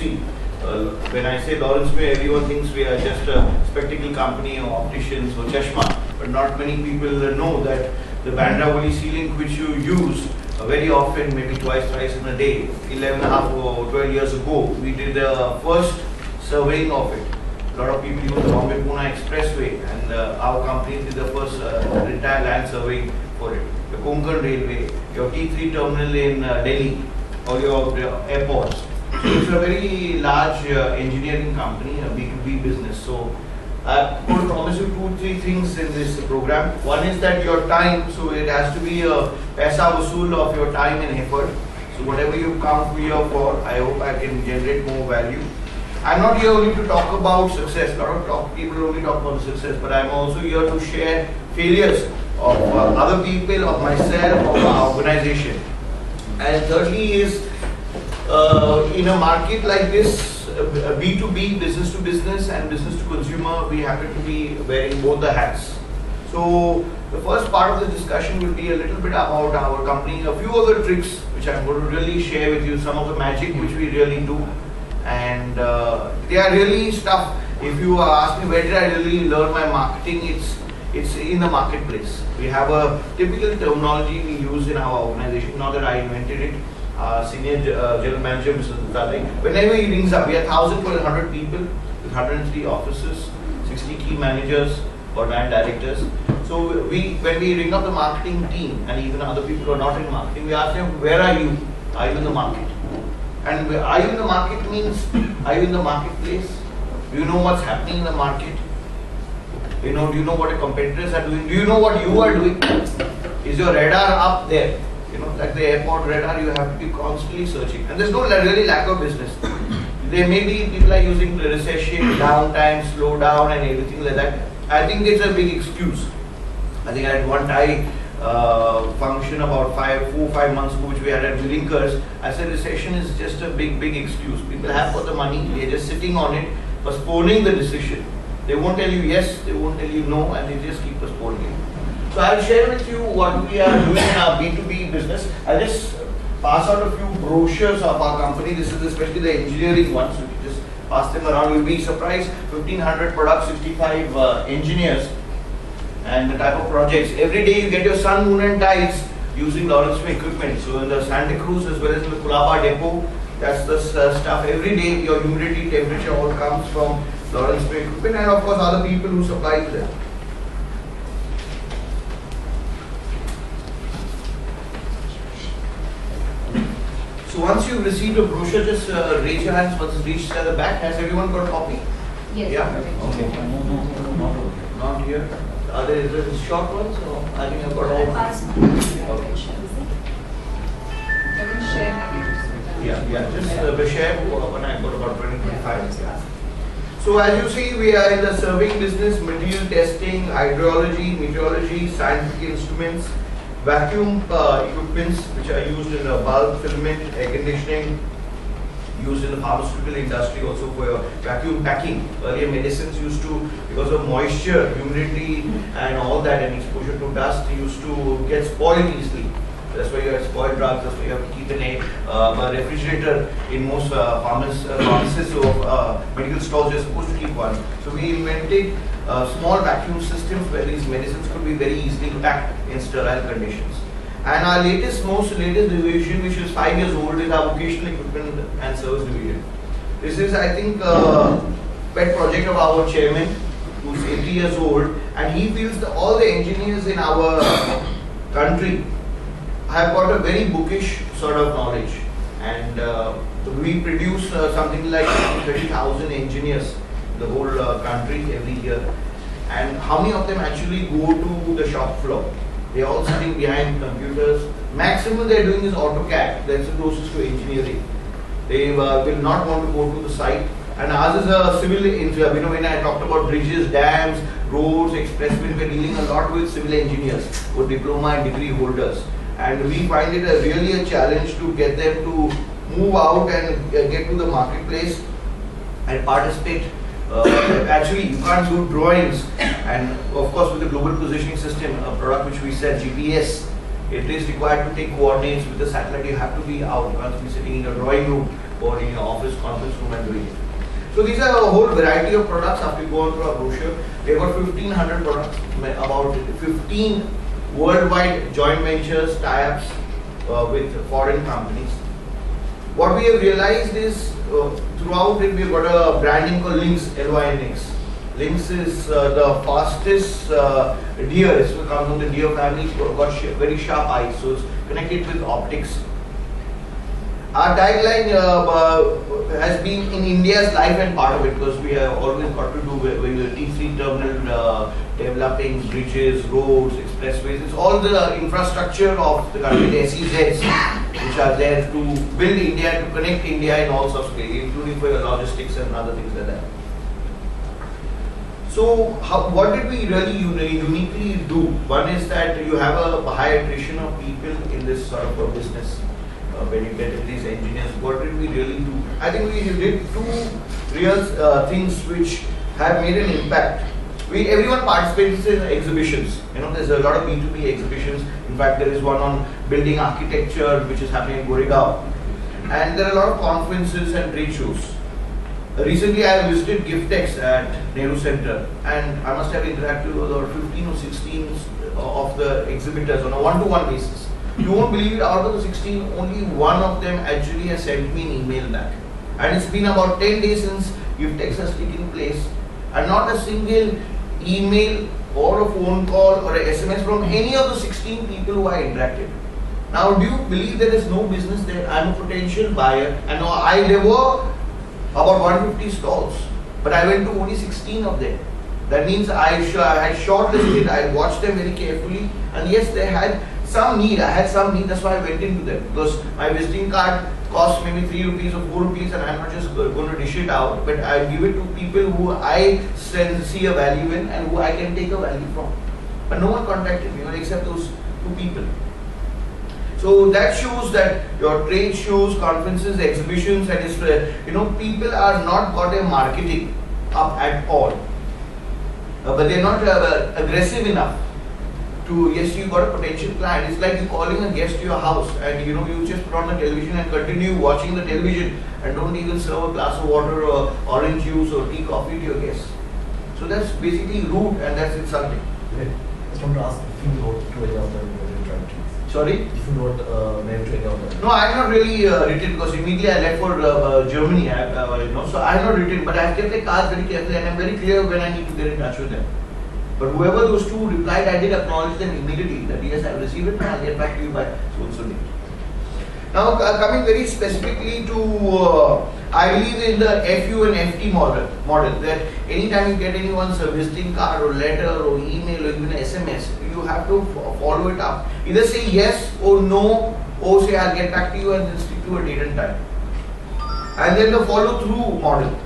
see, when I say Lawrence May, everyone thinks we are just a spectacle company or opticians or chashma, but not many people know that the Bandra Sea-Link which you use very often, maybe twice, thrice in a day, 11.5 or 12 years ago, we did the first surveying of it. A lot of people use the Bombay-Pune Expressway, and our company did the first entire land surveying for it. The Konkan Railway, your T3 terminal in Delhi, or your airports. So it's a very large engineering company, a B2B business. So I could promise you 2-3 things in this program. One is that your time, so it has to be a paisa vasool of your time and effort. So whatever you come here for, I hope I can generate more value. I'm not here only to talk about success. A lot of people only talk about the success, but I'm also here to share failures of other people, of myself, of our organization. And thirdly is, in a market like this, B2B, business to business and business to consumer, we happen to be wearing both the hats. So the first part of the discussion will be a little bit about our company, a few other tricks which I'm going to really share with you, some of the magic which we really do. And they are really stuff. If you ask me where did I really learn my marketing, it's in the marketplace. We have a typical terminology we use in our organization, not that I invented it. Senior General Manager Mr. Dutta, whenever he rings up, we have 1,200 people with 103 offices, 60 key managers or brand directors. So when we ring up the marketing team and even other people who are not in marketing, we ask them, where are you? Are you in the market? And are you in the market means, are you in the marketplace? Do you know what's happening in the market? Do you know what your competitors are doing? Do you know what you are doing? Is your radar up there? Like the airport radar, you have to be constantly searching. And there's no really lack of business. There may be people are using the recession, downtime, slow down and everything like that. I think it's a big excuse. I think I had one Thai function about 4-5 months ago, which we had at Willinkers. I said recession is just a big excuse. People have got the money, they're just sitting on it, postponing the decision. They won't tell you yes, they won't tell you no, and they just keep postponing it. So I'll share with you what we are doing in our B2B business. I'll just pass out a few brochures of our company. This is especially the engineering ones, so you just pass them around. You'll be surprised, 1,500 products, 65 engineers, and the type of projects. Every day you get your sun, moon and tides using Lawrence May equipment. So in the Santa Cruz as well as in the Colaba depot, that's the stuff. Every day your humidity, temperature all comes from Lawrence May equipment, and of course other people who supply to them. So once you've received a brochure, just raise your hands once it's reached at the back. Has everyone got a copy? Yes. Yeah? Okay. Not here. Are there short ones? Or I think I've got all. Okay. Yeah. Just share when I've got about 20-25. So as you see, we are in the serving business, material testing, hydrology, meteorology, scientific instruments, vacuum equipments which are used in bulb filament, air conditioning, used in the pharmaceutical industry also for vacuum packing. Earlier medicines used to, because of moisture, humidity and all that and exposure to dust, used to get spoiled easily. That's why you have spoiled drugs, that's why you have to keep a refrigerator in most pharmacies or medical stores. You're supposed to keep one. So we invented small vacuum systems where these medicines could be very easily packed in sterile conditions. And our most latest division, which is 5 years old, is our vocational equipment and service division. This is, I think, a pet project of our chairman, who's 80 years old, and he feels that all the engineers in our country have got a very bookish sort of knowledge, and we produce something like 30,000 engineers in the whole country every year. And how many of them actually go to the shop floor? They're all sitting behind computers. Maximum they're doing is AutoCAD. That's the closest to engineering. They will not want to go to the site. And ours is a civil, when I talked about bridges, dams, roads, expressways, we're dealing a lot with civil engineers, with diploma and degree holders. And we find it really a challenge to get them to move out and get to the marketplace and participate. Actually, you can't do drawings, and of course with the global positioning system, a product which we said GPS, it is required to take coordinates with the satellite. You have to be out, you can't be sitting in your drawing room or in your office conference room and doing it. So these are a whole variety of products. After you go on to our brochure, we have got 1500 products, about 15 worldwide joint ventures, tie-ups with foreign companies. What we have realized is throughout it, we've got a branding called Lynx, L-Y-N-X. Lynx is the fastest deer. It comes from the deer family. It's got very sharp eyes, so it's connected with optics. Our tagline has been in India's life and part of it, because we have always got to do with the T3 terminal, developing bridges, roads, expressways. It's all the infrastructure of the country, the SEZs, which are there to build India, to connect India in all sorts of ways, including for your logistics and other things like that. So, what did we really uniquely do? One is that you have a high attrition of people in this sort of a business. When you get these engineers, what did we really do? I think we did two real things which have made an impact. Everyone participates in exhibitions. You know, there's a lot of B2B exhibitions. In fact, there is one on building architecture which is happening in Goregaon. And there are a lot of conferences and trade shows. Recently, I visited GIFTEX at Nehru Center, and I must have interacted with about 15 or 16 of the exhibitors on a one-to-one basis. You won't believe it, out of the 16, only one of them actually has sent me an email back. And it's been about 10 days since GIFTEX has taken place, and not a single email or a phone call or a SMS from any of the 16 people who I interacted. Now, do you believe there is no business there? I'm a potential buyer, and there were about 150 stalls, but I went to only 16 of them. That means I had shortlisted, I watched them very carefully, and yes, they had some need. I had some need, that's why I went into them, because my visiting card costs maybe 3 rupees or 4 rupees, and I'm not just going to dish it out, but I give it to people who I see a value in and who I can take a value from. But no one contacted me except those 2 people. So that shows that your trade shows, conferences, exhibitions, and people are not got a marketing up at all, but they're not aggressive enough to, yes, you got a potential client. It's like you calling a guest to your house, and you just put on the television and continue watching the television and don't even serve a glass of water or orange juice or tea, coffee to your guests. So that's basically rude and that's insulting. I just want to ask if you wrote to any of them. Sorry? If you wrote mail to any of them. No, I have not really written, because immediately I left for Germany. So I have not written, but I have kept the cards very carefully, and I am very clear when I need to get in touch with them. But whoever those 2 replied, I did acknowledge them immediately that yes, I have received it and I'll get back to you by so date. Now, coming very specifically to, I believe in the FU and FT model, that anytime you get anyone's visiting card or letter or email or even SMS, you have to follow it up. Either say yes or no, or say I'll get back to you and then stick to a date and time. And then the follow through model.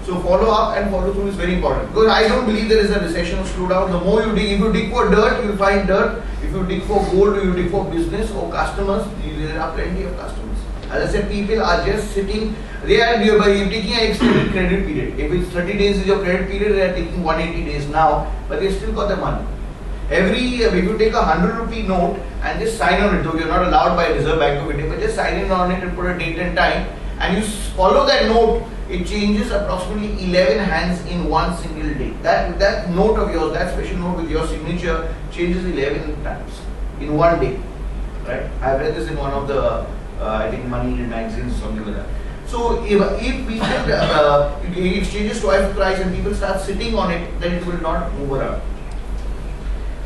So follow up and follow through is very important, because I don't believe there is a recession or slowdown. The more you dig, if you dig for dirt, you will find dirt. If you dig for gold, you dig for business or customers, there are plenty of customers. As I said, people are just sitting, they are taking an extended credit period. If it's 30 days is your credit period, they are taking 180 days now, but they still got the money. Every year, if you take a 100 rupee note and just sign on it, though you're not allowed by Reserve Bank of India, but just sign in on it and put a date and time, and you follow that note, it changes approximately 11 hands in one single day. That note of yours, that special note with your signature, changes 11 times in one day. Right? I've read this in one of the, I think, money magazines or something like that. So if people, it exchanges twice the price and people start sitting on it, then it will not move around.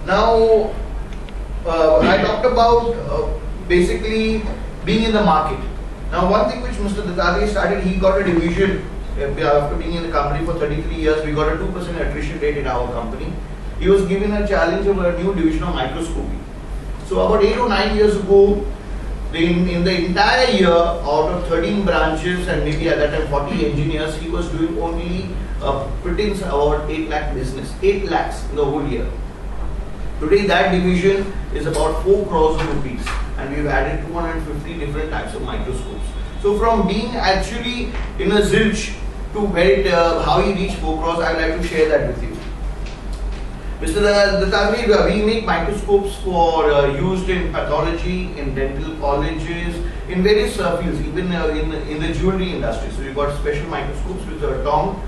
Now, I talked about basically being in the market. Now, one thing which Mr. Dattatreya started, he got a division after being in the company for 33 years. We got a 2% attrition rate in our company. He was given a challenge of a new division of microscopy. So, about 8 or 9 years ago, in the entire year, out of 13 branches and maybe at that time 40 engineers, he was doing only pretense about 8 lakh business, 8 lakhs in the whole year. Today, that division is about 4 crores of rupees, and we've added 250 different types of microscopes. So, from being actually in a zilch to how he reached 4 crores, I would like to share that with you. Mr. Dattatreya, we make microscopes for used in pathology, in dental colleges, in various fields, even in the jewelry industry. So we've got special microscopes with a tongue.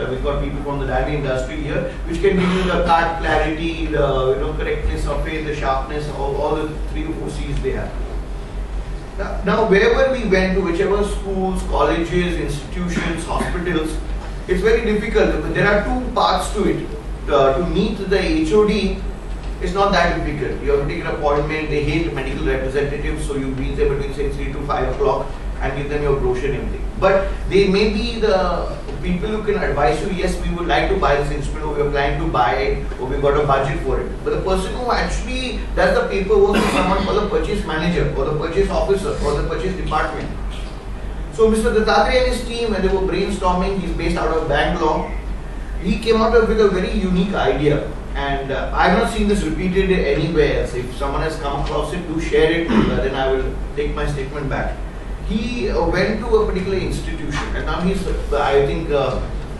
We've got people from the diamond industry here, which can give you the cut, clarity, the correctness of it, the sharpness, all the 3 or 4 C's they have. Now, wherever we went to, whichever schools, colleges, institutions, hospitals, it's very difficult. There are 2 parts to it. To meet the HOD, it's not that difficult. You have to take an appointment. They hate medical representatives, so you meet them between say 3 to 5 o'clock and give them your brochure and everything. But they may be the people who can advise you, yes, we would like to buy this instrument, or we are planning to buy it, or we've got a budget for it. But the person who actually does the paperwork is someone called the purchase manager, or the purchase officer, or the purchase department. So Mr. Dattatreya and his team, when they were brainstorming, he's based out of Bangalore, he came out with a very unique idea. And I have not seen this repeated anywhere else. If someone has come across it, do share it, then I will take my statement back. He went to a particular institution, and now he's, I think,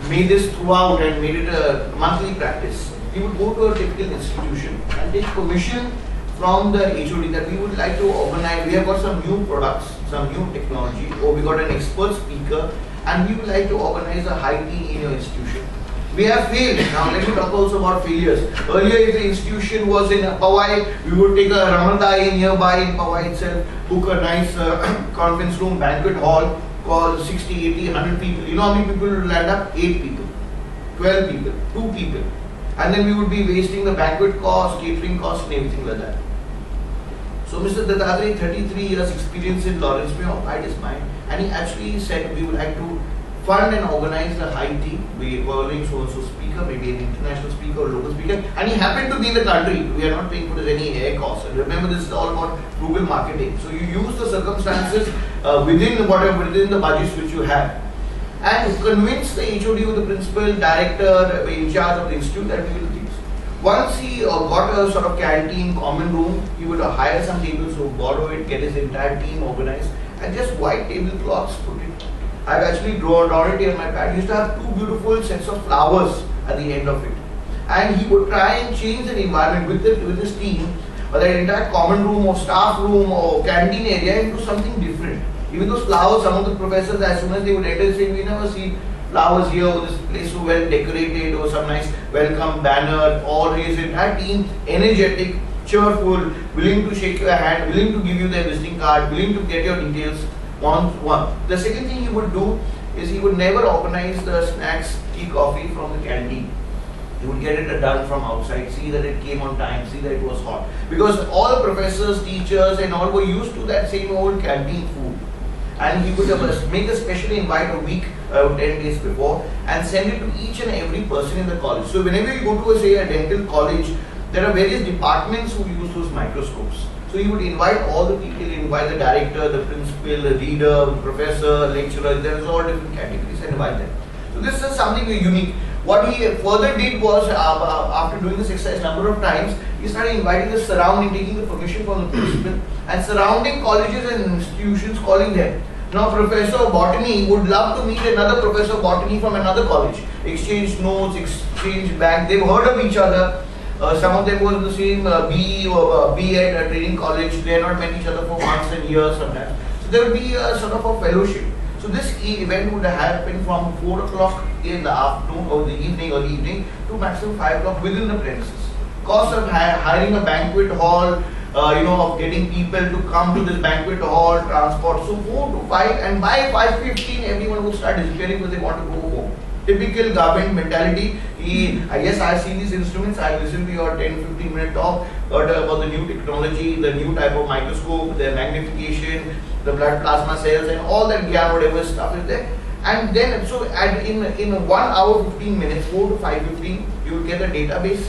made this throughout and made it a monthly practice. He would go to a typical institution and take permission from the HOD that we would like to organize. We have got some new products, some new technology, or we got an expert speaker, and we would like to organize a high tea in your institution. We have failed. Now let me talk also about failures. Earlier, if the institution was in Powai, we would take a Ramadai nearby in Powai itself, book a nice conference room, banquet hall, call 60, 80, 100 people. You know how many people will land up? 8 people, 12 people, 2 people. And then we would be wasting the banquet cost, catering cost and everything like that. So Mr. Dattatreya, 33 years experience in Lawrence, may applied his mind, and he actually said we would like to fund and organize the high tea. We were following so-and-so speaker, maybe an international speaker or local speaker, and he happened to be in the country. We are not paying for any air costs. And remember, this is all about frugal marketing. So you use the circumstances within the budgets which you have, and convince the HOD or the principal, director, in charge of the institute that we will do things. Once he got a sort of canteen, common room, he would hire some tables, so borrow it, get his entire team organized, and just white tablecloths put it. I've actually drawn it here on my pad. He used to have 2 beautiful sets of flowers at the end of it. And he would try and change the environment with his team, or the entire common room or staff room or canteen area, into something different. Even those flowers, some of the professors, as soon as they would enter, say, we never see flowers here, or this place so well decorated, or some nice welcome banner, or his entire team energetic, cheerful, willing to shake your hand, willing to give you their visiting card, willing to get your details. One. The second thing he would do is he would never organize the snacks, tea, coffee from the canteen. He would get it done from outside, see that it came on time, see that it was hot. Because all professors, teachers and all were used to that same old canteen food. And he would make a special invite a week, 10 days before, and send it to each and every person in the college. So whenever you go to, say, a dental college, there are various departments who use those microscopes. So he would invite all the people, invite the director, the principal, the reader, the professor, lecturer, there is all different categories, and invite them. So this is something very unique. What he further did was, after doing this exercise number of times, he started inviting the surrounding, taking the permission from the principal, and surrounding colleges and institutions, calling them. Now Professor of Botany would love to meet another Professor of Botany from another college, exchange notes, exchange back, they've heard of each other. Some of them were in the same BE or B.Ed training college. They had not met each other for months and years sometimes. So there would be a sort of a fellowship. So this event would happen from 4 o'clock in the afternoon or the evening to maximum 5 o'clock within the premises. Cost of hiring a banquet hall, of getting people to come to this banquet hall, transport. So 4 to 5, and by 5:15 everyone would start disappearing because they want to go home. Typical government mentality. I guess I've seen these instruments, I've listened to your 10-15 minute talk about the new technology, the new type of microscope, the magnification, the blood plasma cells and all that whatever stuff is there. And then, so in 1 hour 15 minutes, 4 to 5:15, you will get a database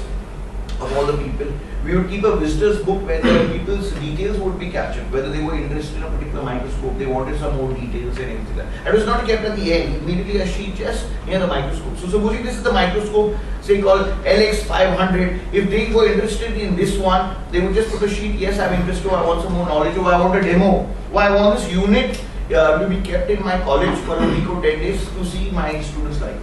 of all the people. We would keep a visitor's book where the people's details would be captured, whether they were interested in a particular microscope, they wanted some more details and everything like that. It was not kept at the end, immediately a sheet just near the microscope. So supposing this is the microscope, say called LX500, if they were interested in this one, they would just put a sheet, yes, I'm interested, I want some more knowledge, or I want a demo, or I want this unit to be kept in my college for a week or 10 days to see my students like.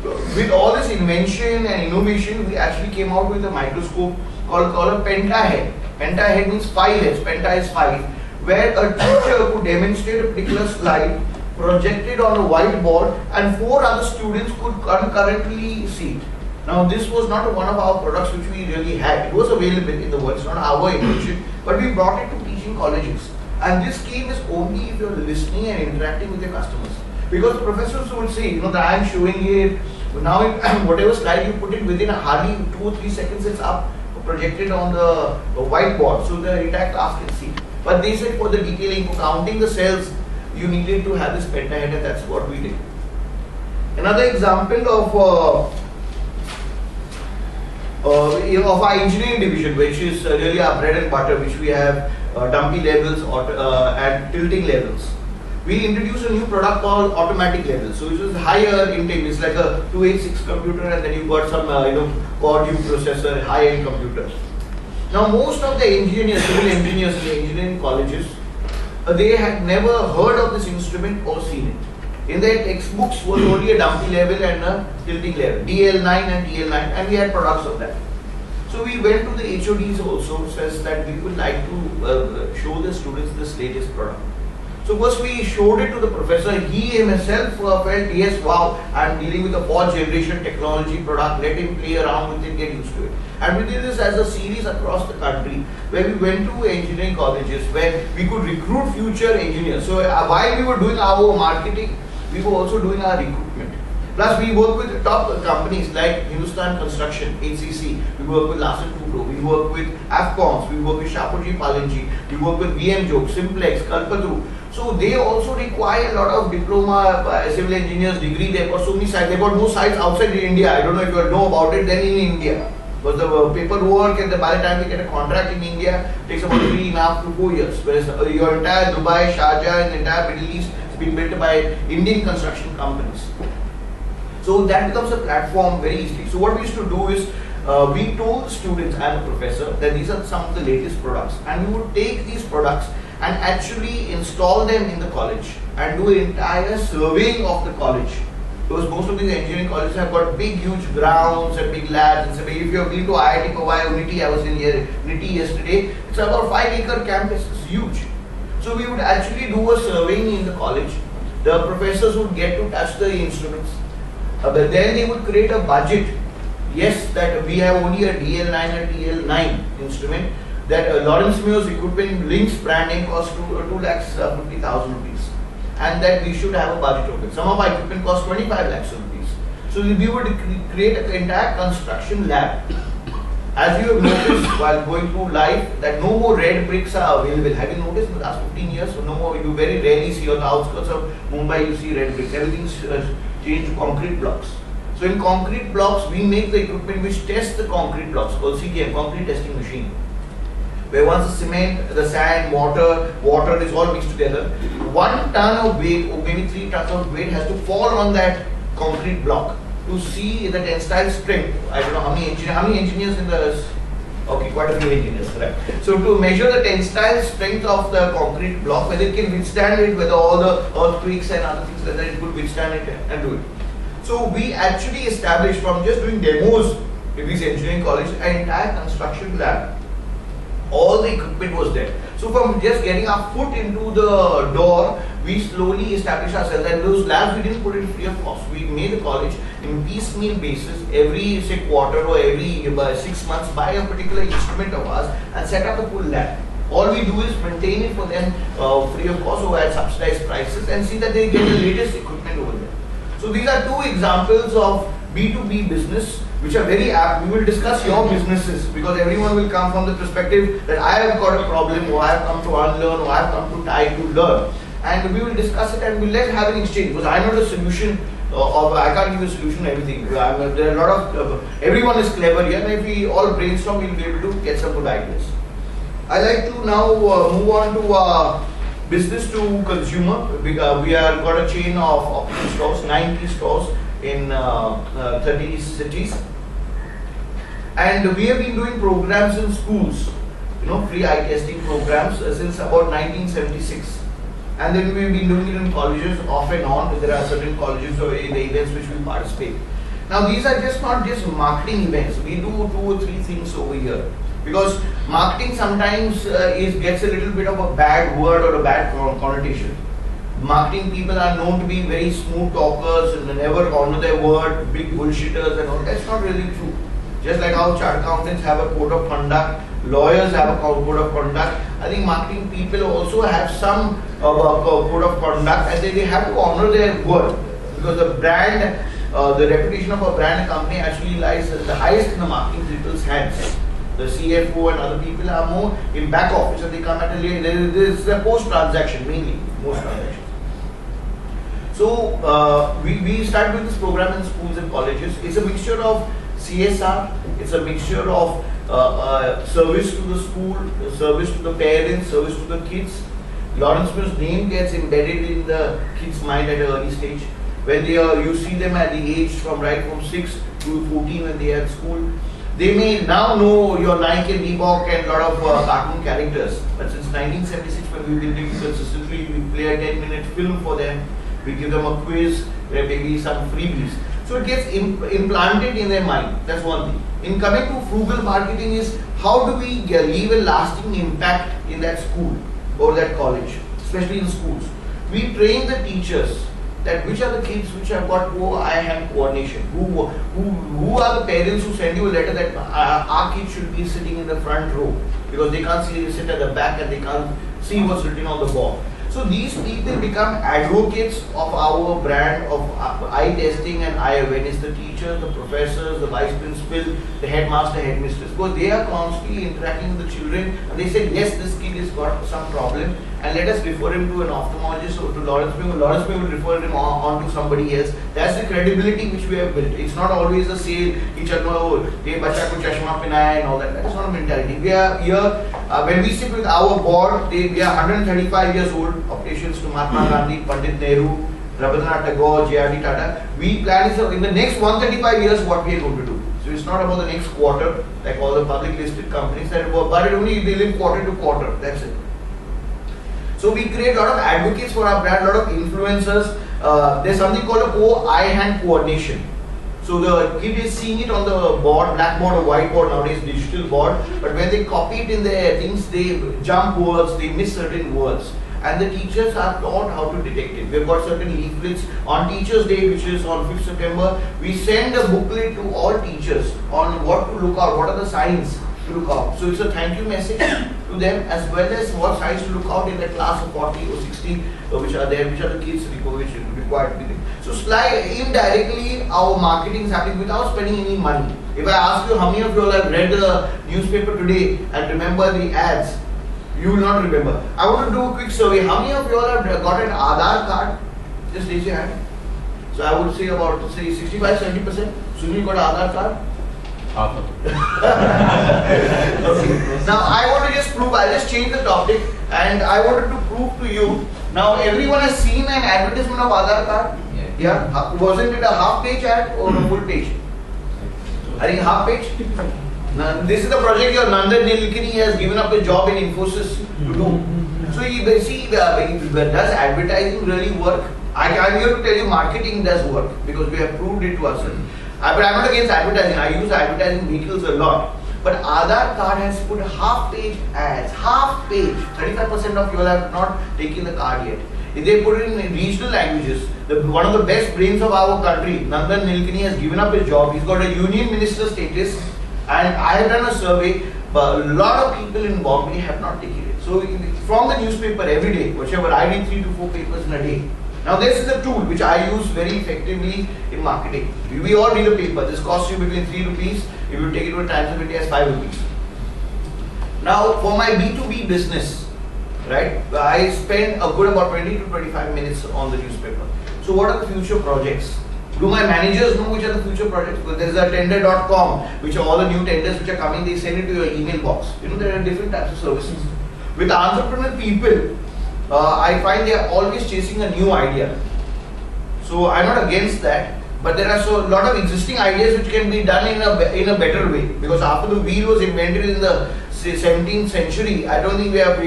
with all this invention and innovation, we actually came out with a microscope called a pentahead. Pentahead means 5 heads, penta is 5, where a teacher could demonstrate a particular slide projected on a whiteboard and 4 other students could concurrently see it. Now this was not one of our products which we really had. It was available in the world, it's not our invention, but we brought it to teaching colleges. And this scheme is only if you're listening and interacting with your customers. Because the professors would say, that I am showing it, now whatever slide you put it within hardly 2 or 3 seconds it's up, projected on the whiteboard, so the entire class can see. But they said for the detailing, for counting the cells, you needed to have this pentahead, and that's what we did. Another example of our engineering division, which is really our bread and butter, which we have dumpy levels and tilting levels. We introduced a new product called automatic levels. So it was higher intake. It's like a 286 computer, and then you got some Core U processor, high-end computers. Now most of the engineers, civil engineers in the engineering colleges, they had never heard of this instrument or seen it. In their textbooks was only a dumpy level and a tilting level, DL9 and TL9, and we had products of that. So we went to the HODs also, says that we would like to show the students this latest product. So first we showed it to the professor. He himself felt, yes, wow, I'm dealing with a 4th generation technology product, let him play around with it, get used to it. And we did this as a series across the country, where we went to engineering colleges, where we could recruit future engineers. So while we were doing our marketing, we were also doing our recruitment. Plus we work with top companies like Hindustan Construction, HCC, we work with Larsen & Toubro, we work with Afcons, we work with Shapoorji Pallonji, we work with VM Joke, Simplex, Kalpataru. So they also require a lot of diploma, civil engineers degree. They've got so many sites. They've got no sites outside India. I don't know if you know about it. Then in India, because the paperwork and by the time we get a contract in India takes about 3.5 to 4 years. Whereas your entire Dubai, Sharjah, and the entire Middle East has been built by Indian construction companies. So that becomes a platform very easily. So what we used to do is we told students and the professor that these are some of the latest products, and we would take these products and actually install them in the college and do an entire surveying of the college. Because most of these engineering colleges have got big, huge grounds and big labs. And so if you have been to IIT Powai or NITI, I was in here, NITI yesterday, it's about 5-acre campus, it's huge. So we would actually do a surveying in the college. The professors would get to touch the instruments. But then they would create a budget. Yes, that we have only a DL9 and TL9 instrument. That Lawrence Meo's equipment Lynx brand name costs 2,50,000 rupees, and that we should have a budget of it. Some of our equipment costs 25 lakhs rupees. So we would create an entire construction lab. As you have noticed while going through life, that no more red bricks are available. Have you noticed in the last 15 years? So no more. You very rarely see on the outskirts of Mumbai you see red bricks. Everything's changed to concrete blocks. So in concrete blocks, we make the equipment which tests the concrete blocks called CTM, concrete testing machine. Where once the cement, the sand, water is all mixed together, 1 ton of weight or maybe 3 tons of weight has to fall on that concrete block to see the tensile strength. I don't know how many engineers in the, okay, quite a few engineers, correct. So to measure the tensile strength of the concrete block, whether it can withstand it, whether all the earthquakes and other things like that, it could withstand it and do it. So we actually established, from just doing demos in these engineering colleges, an entire construction lab. All the equipment was there. So from just getting our foot into the door, we slowly established ourselves. And those labs we didn't put it free of cost. We made the college in piecemeal basis every say quarter or every 6 months buy a particular instrument of ours and set up a full lab. All we do is maintain it for them free of cost or at subsidized prices and see that they get the latest equipment over there. So these are 2 examples of B2B business which are very apt. We will discuss your businesses because everyone will come from the perspective that I have got a problem, or I have come to unlearn, or I have come to try to learn. And we will discuss it and we'll let's have an exchange, because I know the solution I can't give a solution to everything. There are a lot of, everyone is clever here, and if we all brainstorm, we'll be able to get some good ideas. I like to now move on to business to consumer. We are got a chain of optical stores, 90 stores in 30 cities, and we have been doing programs in schools, free eye testing programs since about 1976, and then we've been doing it in colleges off and on. There are certain colleges or in the events which we participate. Now these are just not just marketing events. We do 2 or 3 things over here. Because marketing sometimes gets a little bit of a bad word or a bad connotation. Marketing people are known to be very smooth talkers and never honor their word, big bullshitters and all. That's not really true. Just like how chartered accountants have a code of conduct, lawyers have a code of conduct, I think marketing people also have some code of conduct, and they have to honor their word. Because the brand, the reputation of a brand company actually lies the highest in the marketing people's hands. The CFO and other people are more in back office, and they come at a later. This is a post-transaction mainly, most transactions. So we start with this program in schools and colleges. It's a mixture of CSR. It's a mixture of service to the school, service to the parents, service to the kids. Lawrence Mills' name gets embedded in the kids' mind at an early stage. When they are, you see them at the age from 6 to 14 when they are at school. They may now know your Nike and Reebok and a lot of cartoon characters. But since 1976, when we did it consistently, we play a 10-minute film for them. We give them a quiz, where maybe some freebies. So it gets implanted in their mind. That's one thing. In coming to frugal marketing is how do we leave a lasting impact in that school or that college, especially in schools. We train the teachers that which are the kids which have got poor eye-hand coordination. Who are the parents who send you a letter that our kid should be sitting in the front row because they can't see, they sit at the back and they can't see what's written on the board. So these people become advocates of our brand of eye testing and eye awareness. The teachers, the professors, the vice principal, the headmaster, headmistress, because they are constantly interacting with the children and they say, yes, this kid has got some problem and let us refer him to an ophthalmologist or to Lawrence May. Lawrence May will refer him on to somebody else. That's the credibility which we have built. It's not always a sale, and all that. That is not a mentality. We are here, when we sit with our board, we are 135 years old, opticians to Mahatma Gandhi, Pandit Nehru, Rabindranath Tagore, J.R.D. Tata. We plan is in the next 135 years what we are going to do. So it's not about the next quarter, like all the public listed companies that work, but only they live quarter to quarter. That's it. So we create a lot of advocates for our brand, a lot of influencers. There's something called a eye-hand coordination. So the kid is seeing it on the board, blackboard or whiteboard, nowadays digital board, but when they copy it in their things, they jump words, they miss certain words. And the teachers are taught how to detect it. We've got certain leaflets on Teachers' Day, which is on 5th September. We send a booklet to all teachers on what to look out, what are the signs to look out. So it's a thank you message to them as well as what signs to look out in the class of 40 or 60 which are there, which are the kids which required to be there. So indirectly our marketing is happening without spending any money. If I ask you how many of you all have read the newspaper today and remember the ads, you will not remember. I want to do a quick survey. How many of you all have got an Aadhaar card? Just raise your hand. So I would say about 65-70%. Sunil got an Aadhaar card? Half of it. Okay. Now I want to just prove, I just changed the topic and I wanted to prove to you. Now everyone has seen an advertisement of Aadhaar card? Yeah. Wasn't it a half page ad or a full page? I think half page. Now, this is the project your Nandan Nilekani has given up a job in Infosys to do. So you see, does advertising really work? I'm here to tell you marketing does work because we have proved it to ourselves. But I'm not against advertising. I use advertising vehicles a lot. But Aadhaar card has put half page ads, half page. 35% of you all have not taken the card yet. If they put it in regional languages, one of the best brains of our country, Nandan Nilekani, has given up his job. He's got a union minister status. And I have done a survey, but a lot of people in Bombay have not taken it. So from the newspaper every day, whichever I read 3 to 4 papers in a day. Now this is a tool which I use very effectively in marketing. We all read a paper. This costs you between 3 rupees. If you take it to a Times of India as 5 rupees. Now for my B2B business, right, I spend a good about 20 to 25 minutes on the newspaper. So what are the future projects? Do my managers know which are the future projects? Because there is a tender.com, which are all the new tenders which are coming, they send it to your email box. You know, there are different types of services. With entrepreneurial people, I find they are always chasing a new idea. So I'm not against that, but there are a lot of existing ideas which can be done in a better way. Because after the wheel was invented in the 17th century, I don't think we have,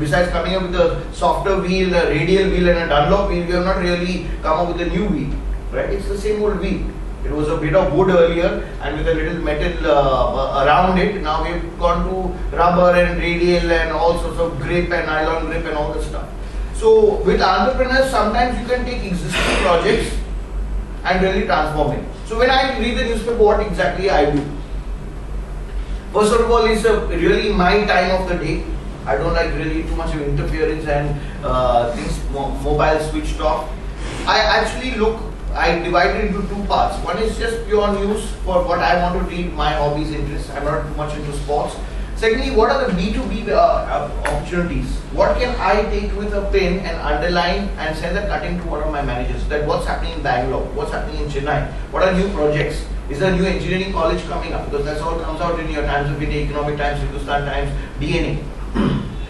besides coming up with a softer wheel, a radial wheel and a Dunlop wheel, we have not really come up with a new wheel. Right? It's the same old wheel. It was a bit of wood earlier and with a little metal around it. Now we've gone to rubber and radial and all sorts of grip and nylon grip and all that stuff. So with entrepreneurs, sometimes you can take existing projects and really transform it. So when I read the newspaper, what exactly I do? First of all, it's really my time of the day. I don't like really too much of interference and things mobile switched off. I divide it into two parts. One is just pure news for what I want to read, my hobbies, interests. I'm not too much into sports. Secondly, what are the B2B opportunities? What can I take with a pen and underline and send a cutting to one of my managers? That what's happening in Bangalore, what's happening in Chennai, what are new projects? Is there a new engineering college coming up? Because that's all comes out in your Times of India, Economic Times, Hindustan Times, DNA.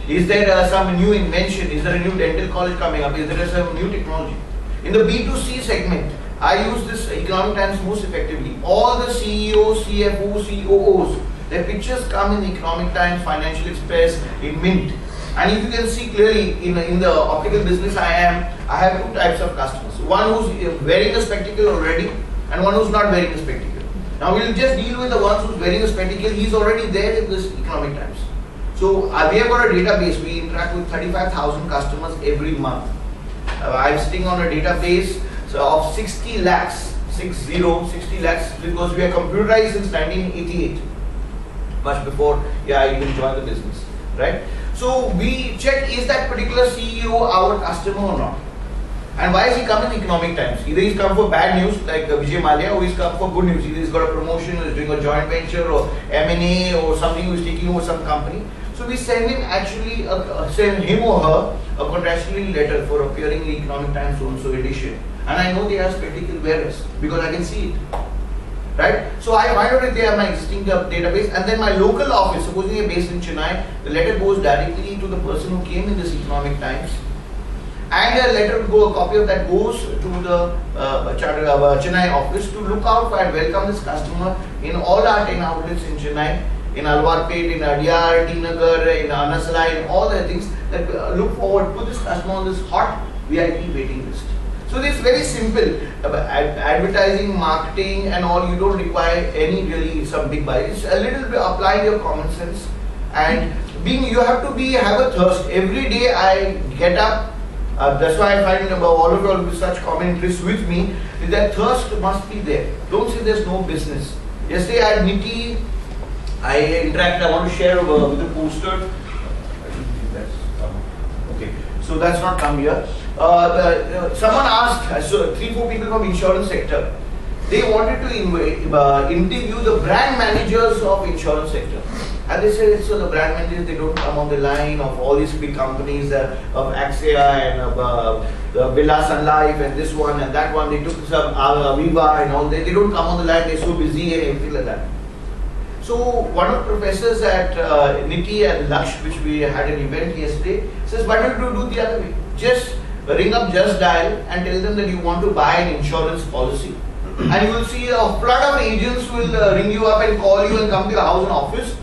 Is there some new invention? Is there a new dental college coming up? Is there some new technology? In the B2C segment, I use this Economic Times most effectively. All the CEOs, CFOs, COOs, their pictures come in Economic Times, Financial Express, in Mint. And if you can see clearly in the optical business I have two types of customers. One who's wearing a spectacle already and one who's not wearing a spectacle. Now we'll just deal with the ones who's wearing a spectacle. He's already there in this Economic Times. So we have got a database. We interact with 35,000 customers every month. I'm sitting on a database of 60 lakhs, 60 lakhs, because we are computerized since 1988, much before I even joined the business, right? So we check, is that particular CEO our customer or not? And why is he come in Economic Times? Either he's come for bad news like Vijay Mallya, or he's come for good news. Either he's got a promotion, or he's doing a joint venture or M&A or something, he's taking over some company. So we send him send him or her a congratulatory letter for appearing in the Economic Times so edition. And I know they are spectacle wearers because I can see it. Right? So I find out if they have my existing database, and then my local office, supposing they're based in Chennai, the letter goes directly to the person who came in this Economic Times. And a copy of that goes to the Chennai office to look out for and welcome this customer in all our 10 outlets in Chennai, in Alwarpet, in Adyar, T Nagar, in Anasala, in all the things that look forward, put this customer on this hot VIP waiting list. So this is very simple. Advertising, marketing and all, you don't require any really some big buy. It's a little bit applying your common sense and you have to have a thirst. Every day I get up. That's why I find all of you all with such common interests with me, is that thirst must be there. Don't say there's no business. Yesterday at NITI, I want to share with the poster. Okay, so that's not come here. Someone asked, so 3-4 people from insurance sector, they wanted to interview the brand managers of insurance sector. And they said, so the brand managers, they don't come on the line of all these big companies of Axia and Birla Sun Life and this one and that one. They took some Aviva and all. They don't come on the line, they're so busy and everything like that. So one of the professors at NITI and Laksh, which we had an event yesterday, says, why don't you do the other way? Just ring up Just Dial and tell them that you want to buy an insurance policy. And you will see a flood of agents will ring you up and call you and come to your house and office.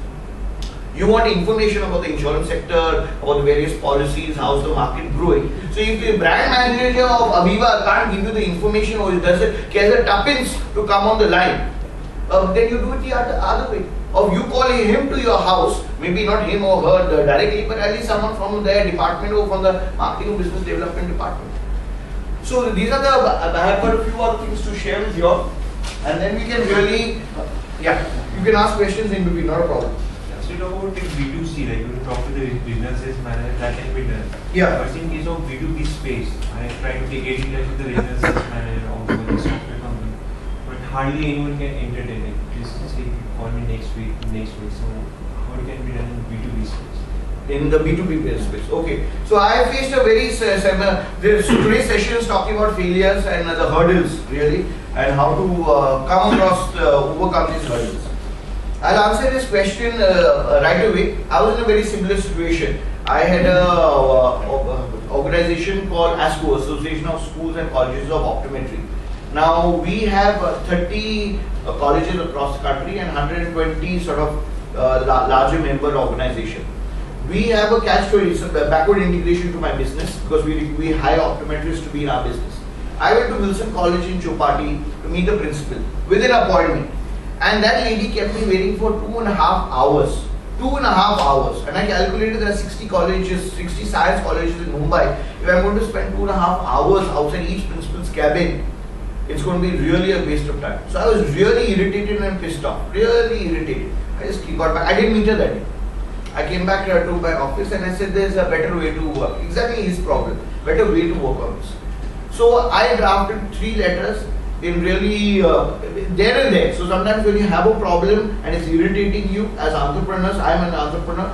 You want information about the insurance sector, about the various policies, how's the market growing. So if the brand manager of Aviva can't give you the information or doesn't care the tuppence to come on the line, then you do it the other way. Or you call him to your house, maybe not him or her directly, but at least someone from their department or from the marketing or business development department. So these are I have got a few other things to share with you all, and then we can really, you can ask questions in between, not a problem. So you about B2C, like you talk to the businesses manager, that can be done. Yeah. But in case of B2B space, I try to take 80 lakhs with the business manager or the software company, but hardly anyone can entertain it. Just say, call me next week. So how it can be done in B2B space? In the B2B space. Okay. So I faced a very similar, today's session is talking about failures and the hurdles really, and how to come across, overcome these hurdles. I'll answer this question right away. I was in a very similar situation. I had an organization called ASCO, Association of Schools and Colleges of Optometry. Now we have 30 colleges across the country and 120 sort of larger member organization. We have a catch-22, it's a backward integration to my business because we hire optometrists to be in our business. I went to Wilson College in Chopati to meet the principal with an appointment. And that lady kept me waiting for 2.5 hours. 2.5 hours. And I calculated there are 60 colleges, 60 science colleges in Mumbai. If I'm going to spend 2.5 hours outside each principal's cabin, it's going to be really a waste of time. So I was really irritated and pissed off. Really irritated. I just got back. I didn't meet her that day. I came back to my office and I said there's a better way to work. Exactly his problem. Better way to work on this. So I drafted 3 letters in really there and there. So sometimes when you have a problem and it's irritating you as entrepreneurs, I'm an entrepreneur,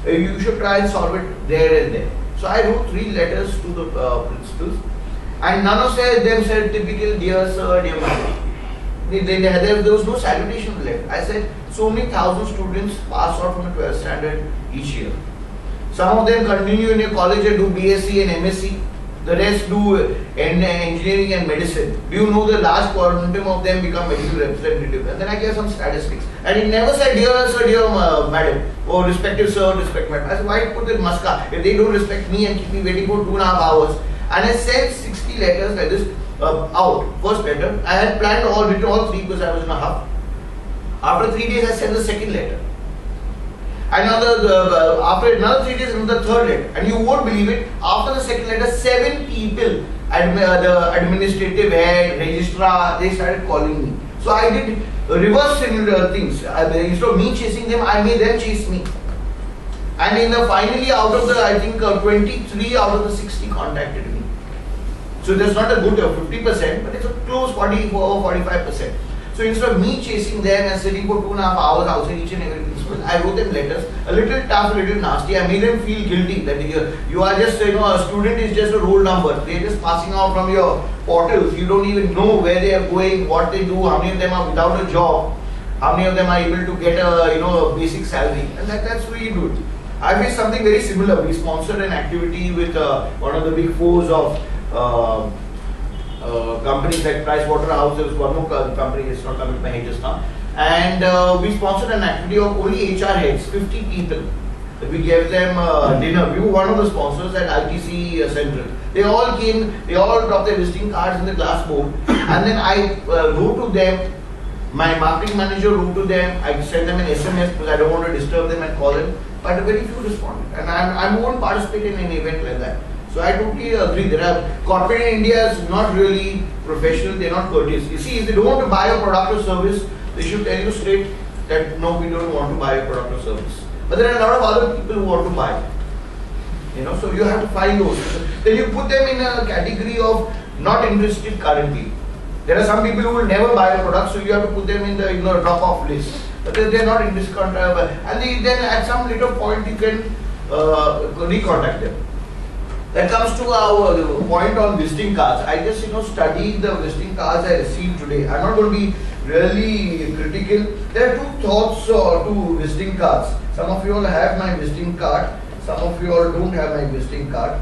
you should try and solve it there and there. So I wrote 3 letters to the principals, and none of them said typical dear sir, dear madam. There was no salutation left. I said so many thousand students pass out from the 12th standard each year. Some of them continue in a college and do BSc and MSc. The rest do engineering and medicine. Do you know the large quantum of them become medical representatives? And then I gave some statistics. And he never said dear sir, dear madam, or respective sir, respect madam. I said, why put the maska if they don't respect me and keep me waiting for 2.5 hours? And I sent 60 letters like this out. First letter. I had planned written all 3 because I was in a hurry. After 3 days, I sent the second letter. After another 3 days, another third letter. And you won't believe it, after the second letter, 7 people, the administrative head, registrar, they started calling me. So I did reverse similar things. Instead of me chasing them, I made them chase me. And finally, out of the, I think 23 out of the 60 contacted me. So that's not a good 50%, but it's a close 44-45%. So instead of me chasing them and sitting for 2.5 hours outside each and every principal, I wrote them letters, a little tough, a little nasty. I made them feel guilty that you are just, a student is just a roll number. They are just passing out from your portals. You don't even know where they are going, what they do, how many of them are without a job, how many of them are able to get a basic salary, and that's really good. I faced something very similar. We sponsored an activity with one of the big fours of companies like Pricewaterhouse. There was one more company, it's not coming to my head just now. And we sponsored an activity of only HR heads, 50 people. We gave them dinner. We were one of the sponsors at ITC Central. They all came, they all dropped their visiting cards in the glass board. And then I wrote to them, my marketing manager wrote to them, I sent them an SMS because I don't want to disturb them and call them. But very few responded. And I won't participate in an event like that. So I totally agree. Corporate in India is not really professional, they're not courteous. You see, if they don't want to buy a product or service, they should tell you straight that no, we don't want to buy a product or service. But there are a lot of other people who want to buy. So you have to find those. Then you put them in a category of not interested currently. There are some people who will never buy a product, so you have to put them in the drop-off list. But they are not interested, and then at some later point you can recontact them. That comes to our point on visiting cards. I just studied the visiting cards I received today. I'm not going to be really critical. There are 2 thoughts to visiting cards. Some of you all have my visiting card. Some of you all don't have my visiting card.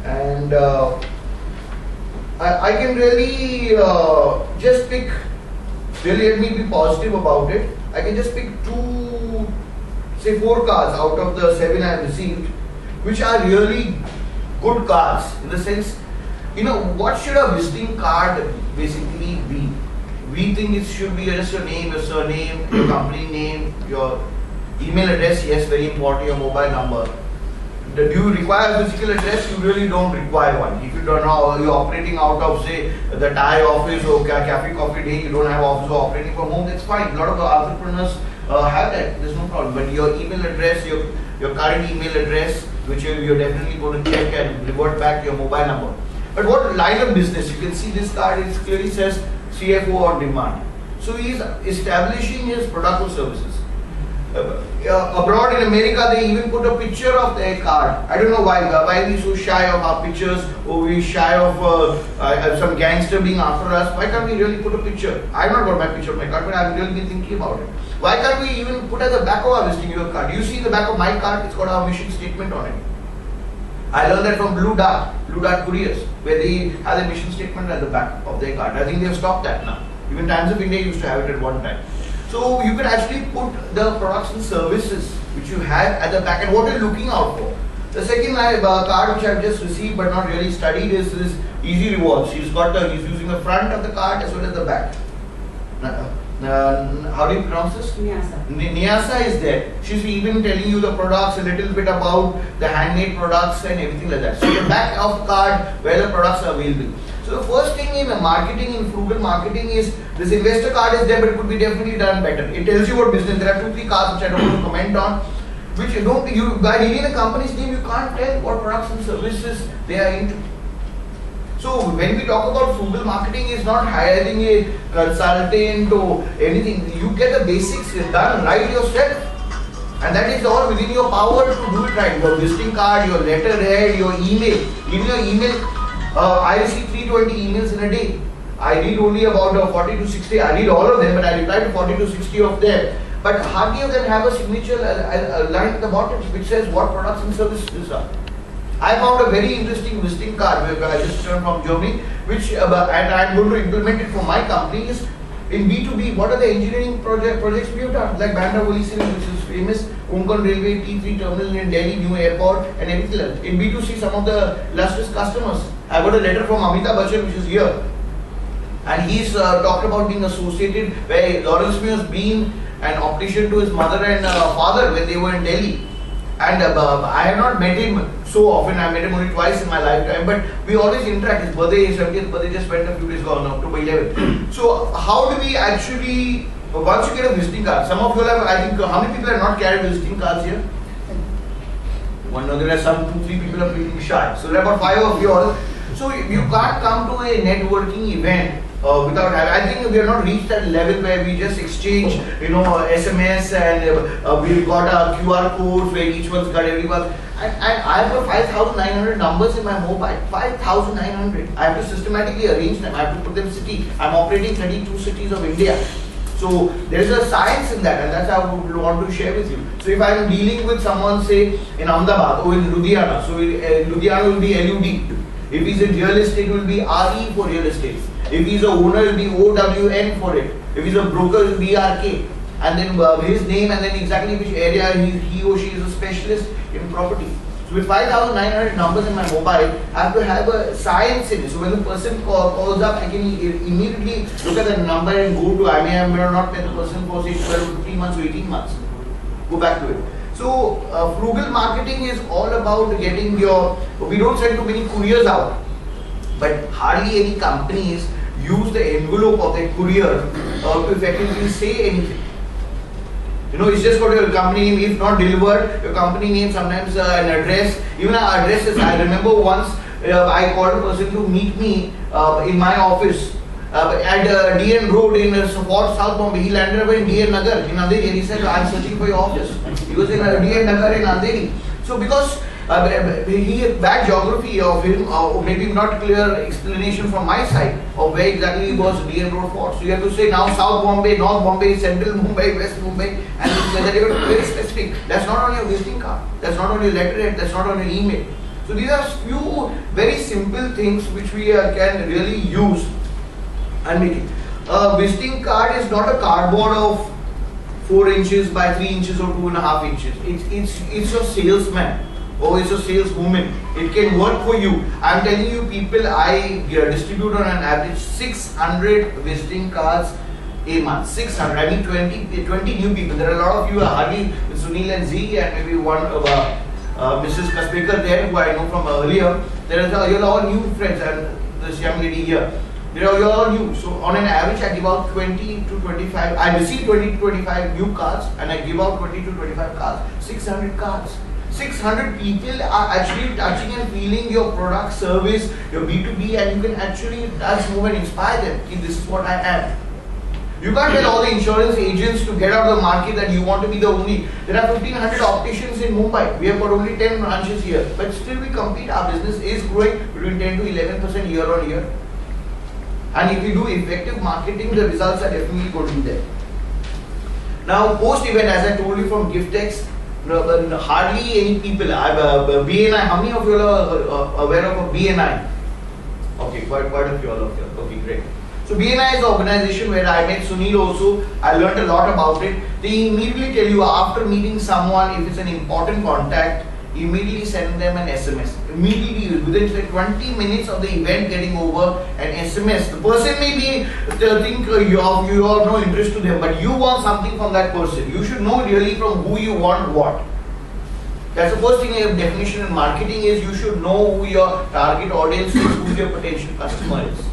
And I can really just pick, really let me be positive about it. I can just pick 2, say 4 cards out of the 7 I have received, which are really good cards, in the sense, what should a visiting card basically be? We think it should be just your name, your surname, your company name, your email address, yes, very important, your mobile number. Do you require a physical address? You really don't require one. If you don't know, you're operating out of, say, the Thai office or Cafe Coffee Day, you don't have office or operating from home, that's fine. A lot of entrepreneurs have that, there's no problem. But your email address, your current email address, which you're definitely going to check and revert back your mobile number. But what line of business? You can see this card, it clearly says CFO on demand. So he's establishing his product or services. Abroad in America, they even put a picture of their card. I don't know why we so shy of our pictures, or we shy of some gangster being after us. Why can't we really put a picture? I've not got my picture on my card, but I've really been thinking about it. Why can't we even put at the back of our visiting card? Do you see the back of my card? It's got our mission statement on it. I learned that from Blue Dart Couriers, where they have the mission statement at the back of their card. I think they have stopped that now. Even Times of India used to have it at one time. So you can actually put the products and services which you have at the back and what you're looking out for. The second card which I've just received but not really studied is this Easy Rewards. He's using the front of the card as well as the back. How do you pronounce this? Nyasa. Nyasa is there. She's even telling you the products, a little bit about the handmade products and everything like that. So the back of the card where the products are available. So the first thing in marketing, in frugal marketing, is this investor card is there, but it could be definitely done better. It tells you what business. There are 2-3 cards which I don't want to comment on, which by reading a company's name you can't tell what products and services they are into. So when we talk about frugal marketing, it's not hiring a consultant or anything. You get the basics done right yourself, and that is all within your power to do it right. Your visiting card, your letterhead, your email. Even your email, I receive 320 emails in a day. I read only about 40 to 60. I read all of them, but I reply to 40 to 60 of them. But hardly of them have a signature line at the bottom which says what products and services are. I found a very interesting visiting card where I just returned from Germany, which and I'm going to implement it for my company. Is in B2B, what are the engineering projects we have done? Like Bandra Valley Civil, which is famous, Konkan Railway, T3 terminal in Delhi, new airport, and everything else. In B2C, some of the illustrious customers. I got a letter from Amitabh Bachchan, which is here, and he's talked about being associated, where Lawrence Mew has been an optician to his mother and father when they were in Delhi. And I have not met him so often. I met him only twice in my lifetime, but we always interact. His birthday, his 70th birthday just went a few days ago on October 11th. So how do we actually, once you get a visiting card, some of you have, I think, how many people have not carried visiting cards here? One, no, there are some 2-3 people are feeling shy. So there are about 5 of you all. So you can't come to a networking event without having, I think we have not reached that level where we just exchange, SMS and we've got our QR codes where each one's got everyone. And I've got 5,900 numbers in my mobile, 5,900. I have to systematically arrange them. I have to put them city. I'm operating 32 cities of India. So there's a science in that, and that's how I would want to share with you. So if I'm dealing with someone, say in Ahmedabad or in Ludhiana, so Ludhiana will be LUD. If he's in real estate, it will be RE for real estate. If he's a owner, it will be OWN for it. If he's a broker, it will be RK. And then his name and then exactly which area he or she is a specialist in property. So with 5,900 numbers in my mobile, I have to have a science in it. So when the person calls up, I can immediately look at the number and go to, I may have not met the person for say 12, 15 months or 18 months. Go back to it. So frugal marketing is all about getting your, we don't send too many couriers out, but hardly any companies use the envelope of their courier to effectively say anything. It's just got your company name, if not delivered, your company name, sometimes an address, even our addresses. I remember once I called a person to meet me in my office at DN Road in Fort South Bombay. He landed up in DN Nagar in Andheri, and he said, I'm searching for your office. He was in DN Nagar in Andheri. So because he had bad geography of him, or maybe not clear explanation from my side of where exactly he was DN Road Fort. So you have to say now South Bombay, North Bombay, Central Mumbai, West Mumbai, and that you have to be very specific. That's not on your visiting card, that's not on your letterhead, that's not on your email. So these are few very simple things which we can really use and make it. A visiting card is not a cardboard of 4 inches by 3 inches or 2.5 inches. It's your salesman. Or it's a saleswoman. It can work for you. I'm telling you, people, I distribute on an average 600 visiting cards a month. 600. I mean 20 new people. There are a lot of you, Hadi, Sunil and Z, and maybe one Mrs. Kasbekar there, who I know from earlier. You're all new friends, and this young lady here. You're all new. So on an average, I give out 20 to 25. I receive 20 to 25 new cards, and I give out 20 to 25 cards. 600 cards. 600 people are actually touching and feeling your product, service, your B2B, and you can actually touch, move and inspire them. This is what I am. You can't tell all the insurance agents to get out of the market that you want to be the only. There are 1,500 opticians in Mumbai. We have got only 10 branches here. But still we compete. Our business is growing between 10 to 11% year on year. And if you do effective marketing, the results are definitely going to be there. Now post-event, as I told you from Giftex, hardly any people. BNI, how many of you are aware of a BNI? Okay, quite a few all of you. Okay, great. So BNI is an organization where I met Sunil also. I learned a lot about it. They immediately tell you after meeting someone, if it's an important contact, immediately send them an SMS. Immediately, within like 20 minutes of the event getting over, an SMS. The person may be think you are no interest to them, but you want something from that person. You should know really from who you want what. That's the first thing a definition in marketing is. You should know who your target audience is, who your potential customer is.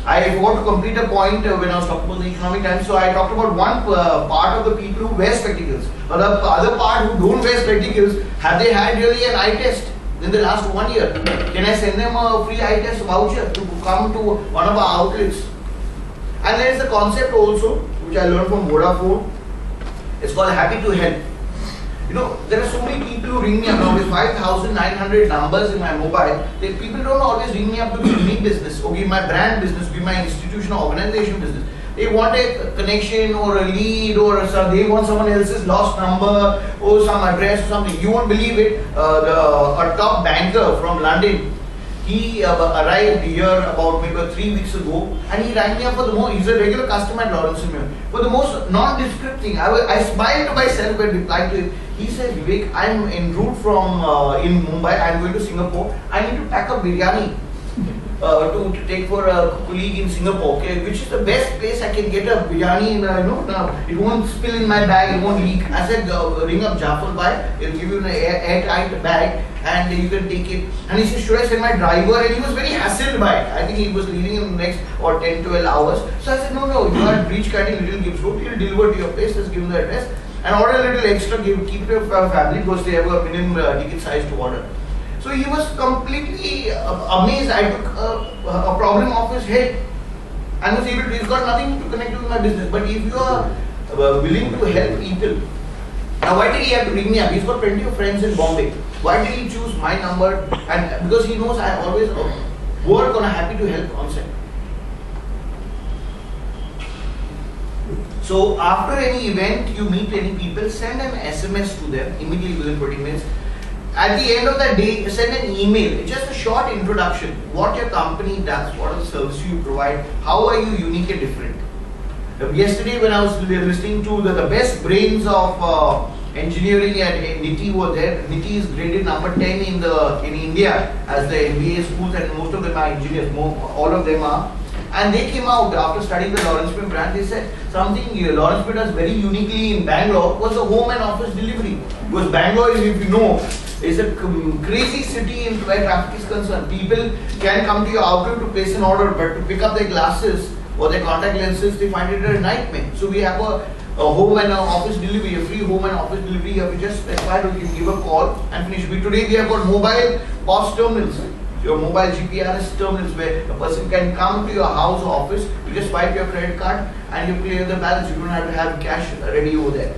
I forgot to complete a point when I was talking about the Economic Times. So I talked about one part of the people who wear spectacles. But the other part who don't wear spectacles, have they had really an eye test in the last 1 year? Can I send them a free eye test voucher to come to one of our outlets? And there is the concept also, which I learned from Vodafone. It's called Happy to Help. You know, there are so many people who ring me up now with 5,900 numbers in my mobile. People don't always ring me up to give me business, or give my brand business, give my institution or organization business. They want a connection or a lead, or they want someone else's lost number or some address or something. You won't believe it. A top banker from London, he arrived here about maybe 3 weeks ago, and he rang me up for the most. He's a regular customer at Lawrence & Mayor. For the most nondescript thing, I smiled to myself and replied to him. He said, Vivek, I'm en route from in Mumbai. I'm going to Singapore. I need to pack up biryani to take for a colleague in Singapore. Okay, which is the best place I can get a biryani? It won't spill in my bag. It won't leak. I said, ring up Jafar Bhai. He'll give you an airtight bag, and you can take it. And he said, should I send my driver? And he was very hassled by it. I think he was leaving in the next 10-12 hours. So I said, no, you are reach Candy Little Gibbs Road. He'll deliver to your place. Just give him the address and order a little extra. Keep your family because they have a minimum ticket size to order. So he was completely amazed. I took a problem off his head and was able to. He's got nothing to connect with my business. But if you are willing to help people, now why did he have to ring me up? He's got plenty of friends in Bombay. Why did he choose my number? And because he knows I always work on a happy to help concept. So after any event, you meet any people, send an SMS to them immediately within 20 minutes. At the end of the day, send an email, just a short introduction, what your company does, what are the services you provide, how are you unique and different. Yesterday when I was listening to the best brains of engineering at NITI were there. NITI is graded number 10 in India as the MBA schools, and most of them are engineers, all of them are. And they came out after studying the Lawrence Mayor brand. They said something Lawrence Mayor does very uniquely in Bangalore was the home and office delivery. Because Bangalore, if you know, is a crazy city in where traffic is concerned. People can come to your outlet to place an order, but to pick up their glasses or their contact lenses, they find it a nightmare. So we have a home and office delivery, a free home and office delivery. You have to just specify to give a call and finish. Today we have got mobile POS terminals. Your mobile GPRS terminals where a person can come to your house or office, you just swipe your credit card and you clear the balance. You don't have to have cash ready over there.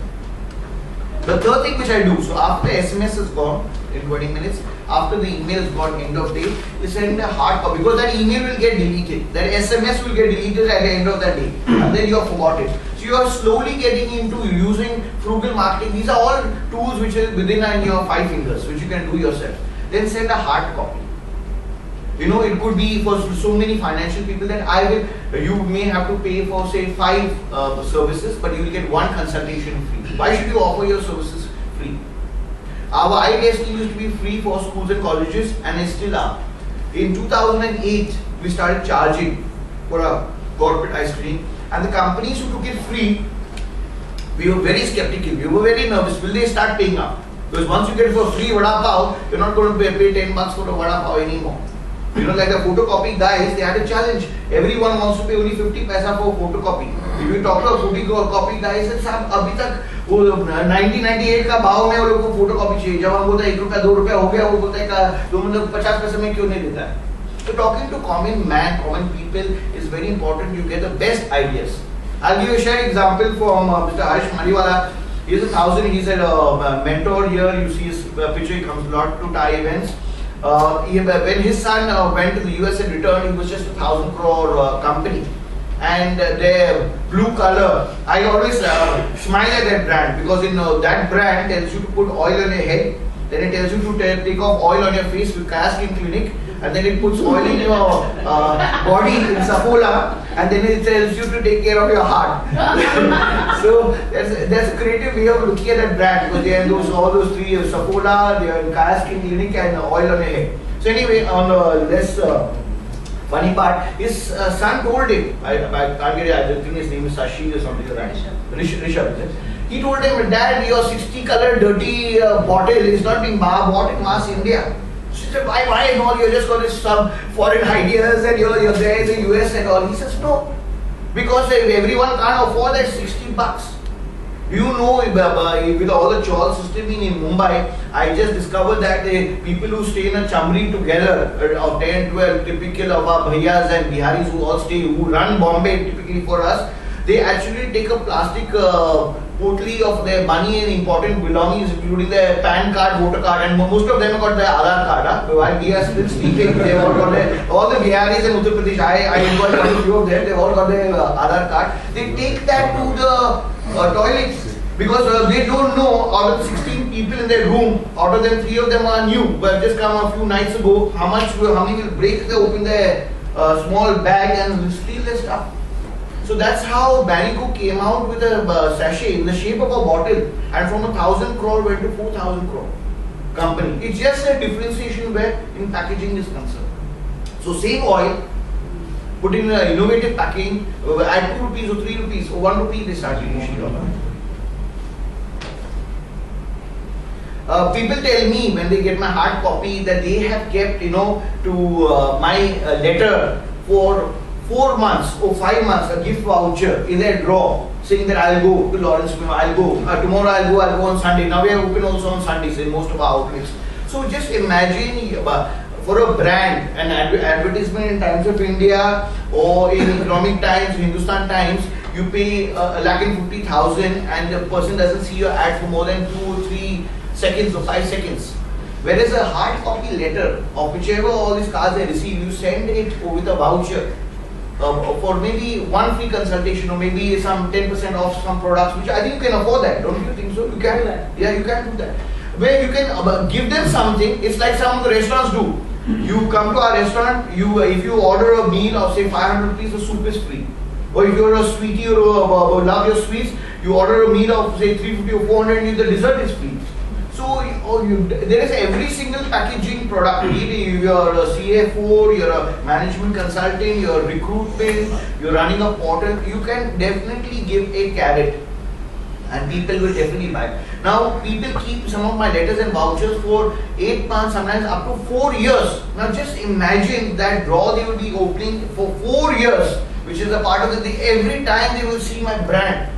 The third thing which I do, so after the SMS is gone in 20 minutes, after the email is gone end of day, you send a hard copy because that email will get deleted. That SMS will get deleted at the end of that day and then you have forgotten. So you are slowly getting into using frugal marketing. These are all tools which are within your 5 fingers, which you can do yourself. Then send a hard copy. You know, it could be for so many financial people that you may have to pay for say 5 services, but you will get 1 consultation free. Why should you offer your services free? Our eye testing used to be free for schools and colleges, and they still are. In 2008, we started charging for a corporate eye screening, and the companies who took it free, we were very skeptical. We were very nervous. Will they start paying up? Because once you get it for free vada pav, you're not going to pay 10 bucks for a vada pav anymore. You know, like the photocopy guys, they had a challenge. Everyone wants to pay only 50 paisa for photocopy. If you talk to a photocopy guy, he said, "Sab, abhi tak वो 1998 का भाव में वो लोग को photocopy चाहिए. जब हम बोलते हैं 1 रुपया 2 रुपया हो गया, वो बोलता है कि तो मतलब 50 पैसे में क्यों नहीं देता है?" So talking to common man, common people is very important. You get the best ideas. I'll give you a short example from Mr. Harsh Mariwala. He's he's a mentor here. You see his picture. He comes a lot to Thai events. When his son went to the US and returned, it was just 1,000 crore company, and their blue color. I always smile at that brand because that brand tells you to put oil on your head, then it tells you to take off oil on your face with Kaskin Clinic, and then it puts oil in your body in Saffola, and then it tells you to take care of your heart. So there's a creative way of looking at that brand, because they are all those three: Saffola, they are in Kaya Skin Clinic, and oil on your head. So anyway, on the less funny part, his son told him, I can't get it, I think his name is Sashi or something like that. Rishabh, is it? He told him, Dad, your 60 color dirty bottle is not being bought in mass India. She said, why and all, you're just got some foreign ideas and you're there in the US and all. He says, no, because everyone can't afford that 60 bucks. You know, with all the chawl system in Mumbai, I just discovered that the people who stay in a chamri together, of 10, 12, typical of our bhaiyas and biharis who all stay, who run Bombay typically for us, they actually take a plastic potli of their money and important belongings, including their PAN card, voter card, and most of them have got their Aadhaar card. While we are still sleeping, they've all got all the Biharis in Uttar Pradesh, I employed a few of them, they've all got their Aadhaar card. They take that to the toilets, because they don't know, out of the 16 people in their room, out of them 3 of them are new, but just come a few nights ago, how many will break, they open their small bag and will steal their stuff. So that's how Bannico came out with a sachet in the shape of a bottle, and from 1,000 crore went to 4,000 crore company. It's just a differentiation where in packaging is concerned. So same oil, put in an innovative packing, at 2 rupees or 3 rupees or 1 rupee they start initially. People tell me when they get my hard copy that they have kept, to my letter for 4 months or 5 months, a gift voucher in their drawer, saying that I'll go to Lawrence, I'll go, tomorrow I'll go on Sunday. Now we are open also on Sundays in most of our outlets. So just imagine for a brand, an advertisement in Times of India or in Economic Times, Hindustan Times, you pay 1,50,000 and the person doesn't see your ad for more than 2 or 3 seconds or 5 seconds. Whereas a hard copy letter of whichever all these cards they receive, you send it with a voucher for maybe 1 free consultation or maybe some 10% off some products, which I think you can afford that, don't you think so? You can, yeah, you can do that. Where you can give them something, it's like some of the restaurants do. You come to our restaurant, if you order a meal of say 500 rupees, the soup is free. Or if you're a sweetie or love your sweets, you order a meal of say 350 or 400 and the dessert is free. So there is every single packaging product, you're a CFO, you're a management consultant, you're recruitment, you're running a portal, you can definitely give a carrot and people will definitely buy. Now people keep some of my letters and vouchers for 8 months, sometimes up to 4 years. Now just imagine that drawer they will be opening for 4 years, which is a part of it. Every time they will see my brand.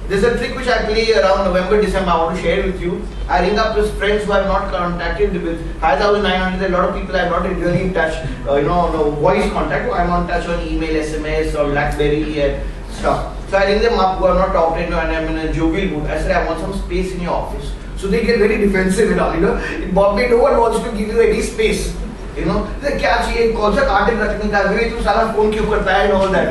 There's a trick which I play around November, December, I want to share with you. I ring up with friends who I have not contacted with 5,900, a lot of people I am not really in touch, no voice contact, I'm on touch on email, SMS or BlackBerry and stuff. So I ring them up who I have not talked to and I'm in a jovial mood. I said, I want some space in your office. So they get very defensive and all, In Bombay, no one wants to give you any space. क्या चाहिए कौन सा carton रखने का तू साला phone क्यों करता है and all that,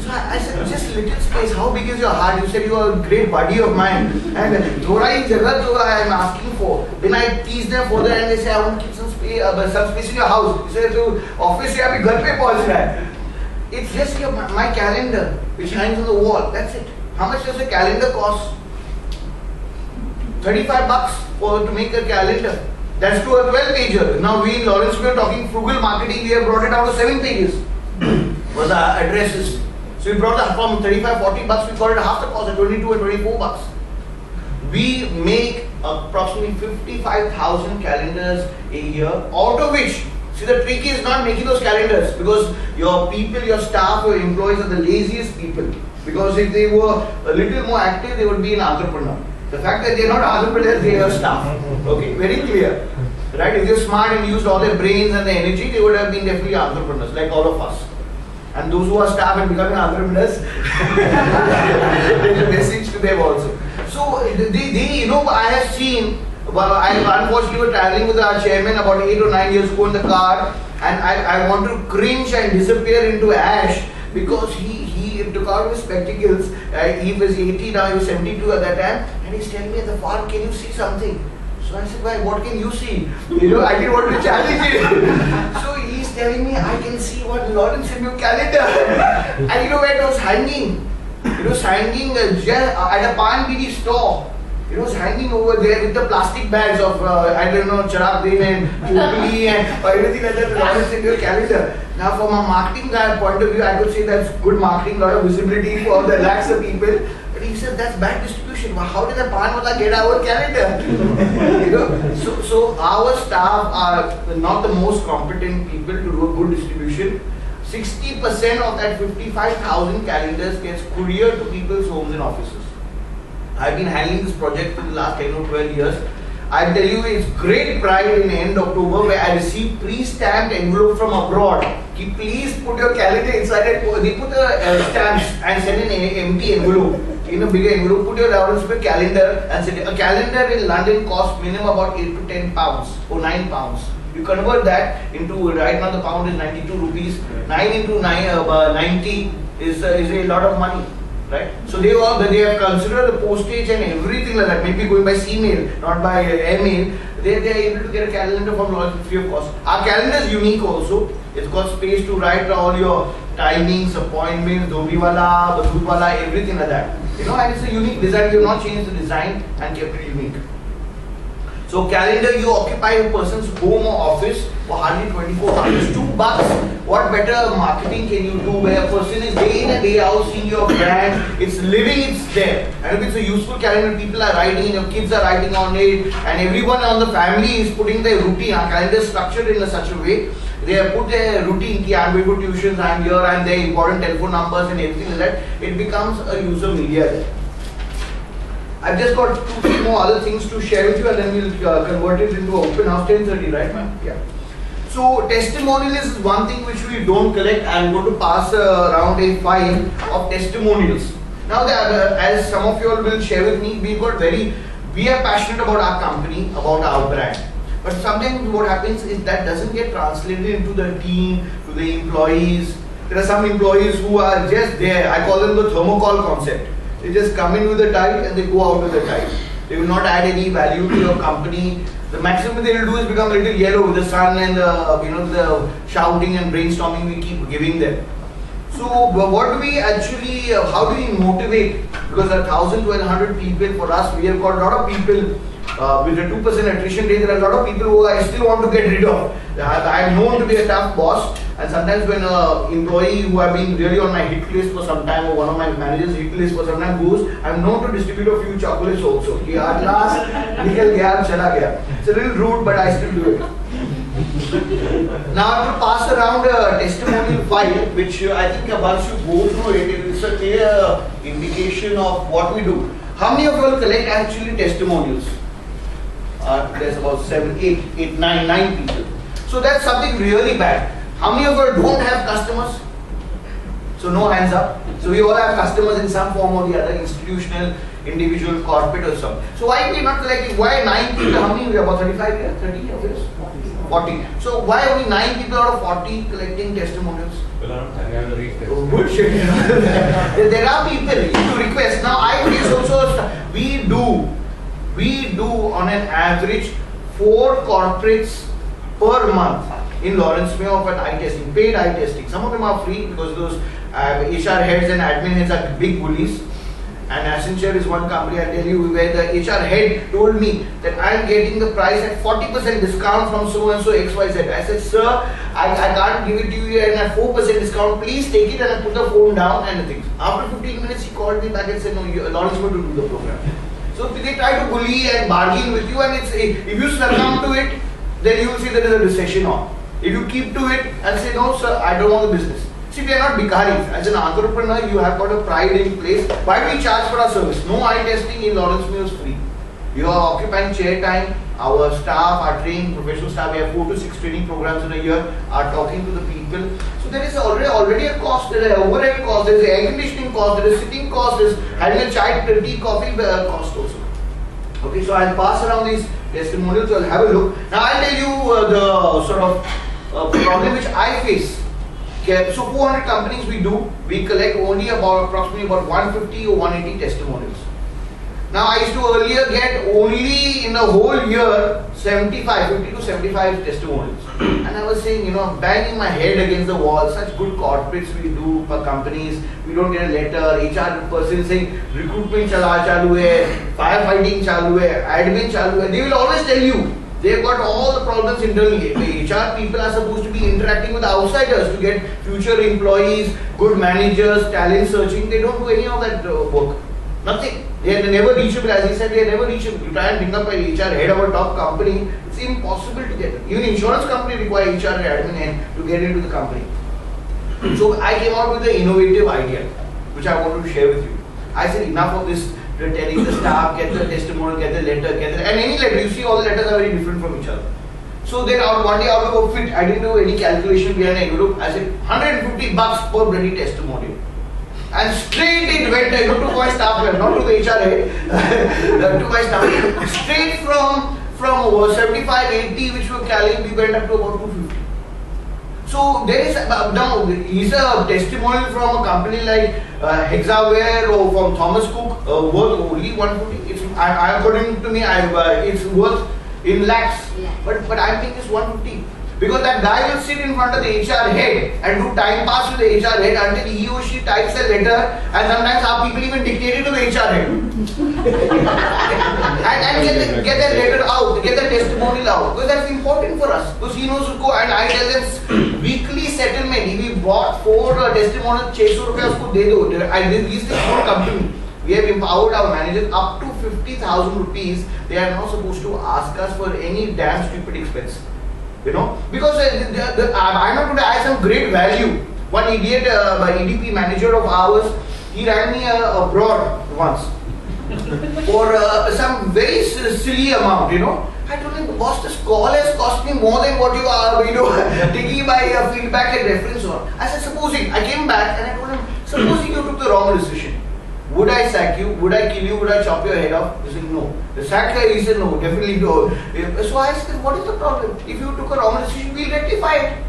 So I said, just little space. How big is your heart? You said you are a great buddy of mine, and थोड़ा ही जगह तो I am asking for. Then I tease them further and they say, I want to keep some space in your house. You say, तो office से अभी घर पे पहुँच रहा है. It's just my calendar which hangs on the wall. That's it. How much does a calendar cost? 35 bucks to make a calendar. That's to a 12 pager. Now we in Lawrence, we are talking frugal marketing, we have brought it down to 7 pages. Was the addresses. So we brought the from 35-40 bucks, we got it half the cost at 22 and 24 bucks. We make approximately 55,000 calendars a year, out of which, see the trick is not making those calendars, because your people, your staff, your employees are the laziest people. Because if they were a little more active, they would be an entrepreneur. The fact that they are not entrepreneurs, they are staff. Okay, very clear. Right? If they're smart and used all their brains and their energy, they would have been definitely entrepreneurs, like all of us. And those who are staff and becoming entrepreneurs, there's a message to them also. So, I have seen, I unfortunately was traveling with our chairman about 8 or 9 years ago in the car, and I want to cringe and disappear into ash because he took out his spectacles. He was 80, now he was 72 at that time, and he's telling me at the farm, can you see something? So I said, why, what can you see? You know, I didn't want to challenge it. So he's telling me, I can see what Lawrence sent me calendar. And you know where it was hanging? It was hanging at a Pan Bidi store. It was hanging over there with the plastic bags of, I don't know, Charab Din and Chupli and everything like that. Lawrence sent me calendar. Now from a marketing guy point of view, I could say that's good marketing, lot of visibility for the lakhs of people. But he said that's bad distribution. Well, how did the Pan Wala get our calendar? You know, so our staff are not the most competent people to do a good distribution. 60% of that 55,000 calendars gets couriered to people's homes and offices. I've been handling this project for the last 10 or 12 years. I tell you, it's great pride in end October where I received pre-stamped envelope from abroad. Please put your calendar inside it. They put the stamps and send an empty envelope. In a bigger envelope, put your Lawrence Smith calendar and send it. A calendar in London costs minimum about 8 to 10 pounds or 9 pounds. You convert that into, right now the pound is 92 rupees. 9 into 90 is a lot of money. Right? So they have considered the postage and everything like that, maybe going by sea mail, not by airmail. They are able to get a calendar from Lawrence free of cost. Our calendar is unique also. It's got space to write all your timings, appointments, Dobiwala, Badutwala, everything like that. You know, and it's a unique design. We have not changed the design and kept it unique. So calendar, you occupy a person's home or office for hardly 24 hours. $2. What better marketing can you do where a person is day in and day out seeing your brand? It's living, it's there. And if it's a useful calendar, people are writing, your kids are writing on it, and everyone on the family is putting their routine. Our calendar is structured in such a way. They have put their routine, ki I'm going to tuitions, I'm here, I'm there, important telephone numbers and everything like that. It becomes a user media there. I've just got 2-3 more other things to share with you and then we'll convert it into an open house. 10:30, right ma'am? Yeah. So testimonials is one thing which we don't collect. I'm going to pass around a file of testimonials. Now as some of you all will share with me, we are passionate about our company, about our brand. But sometimes what happens is that doesn't get translated into the team, to the employees. There are some employees who are just there. I call them the thermocol concept. They just come in with the tide and they go out with the tide. They will not add any value to your company. The maximum they will do is become a little yellow with the sun and the shouting and brainstorming we keep giving them. So what do we actually, how do we motivate? Because there are 1,000-1,200 people for us. We have got a lot of people with a 2% attrition rate. There are a lot of people who I still want to get rid of. I am known to be a tough boss, and sometimes when an employee who have been really on my hit list for some time or one of my managers hit list for some time goes, I am known to distribute a few chocolates also. At last, nikal gaya, chala gaya. It's a little rude, but I still do it. Now I have to pass around a testimonial file, which I think once you go through it, it's a clear indication of what we do. How many of you all collect actually testimonials? There's about 9 people. So that's something really bad. How many of you don't have customers? So no hands up. So we all have customers in some form or the other, institutional, individual, corporate or something. So why are we not collecting? Why 9 people? How many? We have about 35 here? 30 of us? 40. So why only 9 people out of 40 collecting testimonials? Oh, good shit. There are people to request. Now I face also, we do on an average 4 corporates per month in Lawrence May of an eye testing, paid eye testing. Some of them are free because those HR heads and admin heads are big bullies. And Accenture is one company, I'll tell you, where the HR head told me that I'm getting the price at 40% discount from so and so XYZ. I said, sir, I can't give it to you at 4% discount. Please take it, and I put the phone down and things. After 15 minutes, he called me back and said, no, Lawrence is going to do the program. So they try to bully and bargain with you, and if you succumb to it, then you will see there is a recession on. If you keep to it and say, no sir, I don't want the business. See, we are not bikaris. As an entrepreneur, you have got a pride in place. Why do we charge for our service? No eye testing in Lawrence May is free. You are occupying chair time. Our staff, our trained professional staff, we have 4 to 6 training programs in a year, are talking to the people. So there is already a cost, there is an overhead cost, there is an air conditioning cost, there is sitting cost, there is having a chai, tea, coffee cost also. Okay, so I'll pass around these testimonials, so I'll have a look. Now I'll tell you the sort of problem which I face. Okay, so 400 companies we collect only approximately about 150 or 180 testimonials. Now I used to earlier get only in a whole year 50 to 75 testimonials. And I was saying, you know, banging my head against the wall, such good corporates we do for companies, we don't get a letter, HR person saying recruitment chalu hai, firefighting chalu hai, admin chalu hai. They will always tell you, they've got all the problems internally. The HR people are supposed to be interacting with outsiders to get future employees, good managers, talent searching. They don't do any of that work. Nothing. They are never reachable. As he said, they are never reachable. You try and bring up an HR head of a top company, it's impossible to get. Even insurance company require HR admin head to get into the company. So I came out with an innovative idea, which I want to share with you. I said, enough of this telling the staff, get the testimonial, get the letter, and any letter. You see, all the letters are very different from each other. So then one day out of a fit, I didn't do any calculation behind the envelope. I said, $150 per bloody testimonial. And straight it went, not to my staff, not to the HR head, to my staff. Straight from 75, 80, which were carrying, we went up to about 250. So there is now is a testimonial from a company like Hexaware or from Thomas Cook worth only 150. It's according to me, it's worth in lakhs. But I think it's 150. Because that guy will sit in front of the HR head and do time pass with the HR head until he or she types a letter, and sometimes our people even dictate it to the HR head. and get that letter out, get that testimonial out. Because that's important for us. Because he knows to go, and I tell them weekly settlement. If we bought 4 testimonials, 600 rupees usko de do. I did these things won't come to me. We have empowered our managers up to 50,000 rupees. They are not supposed to ask us for any damn stupid expense. You know, because I'm not going to add some great value. One idiot, EDP manager of ours, he ran me abroad once for some very silly amount, you know. I told him, boss, this call has cost me more than what you are, taking my feedback and reference on. I said, supposing, I came back and I told him, supposing you took the wrong decision. Would I sack you? Would I kill you? Would I chop your head off? He said, no. The sack guy, he said, no, definitely no. So I said, what is the problem? If you took a wrong decision, we'll rectify it.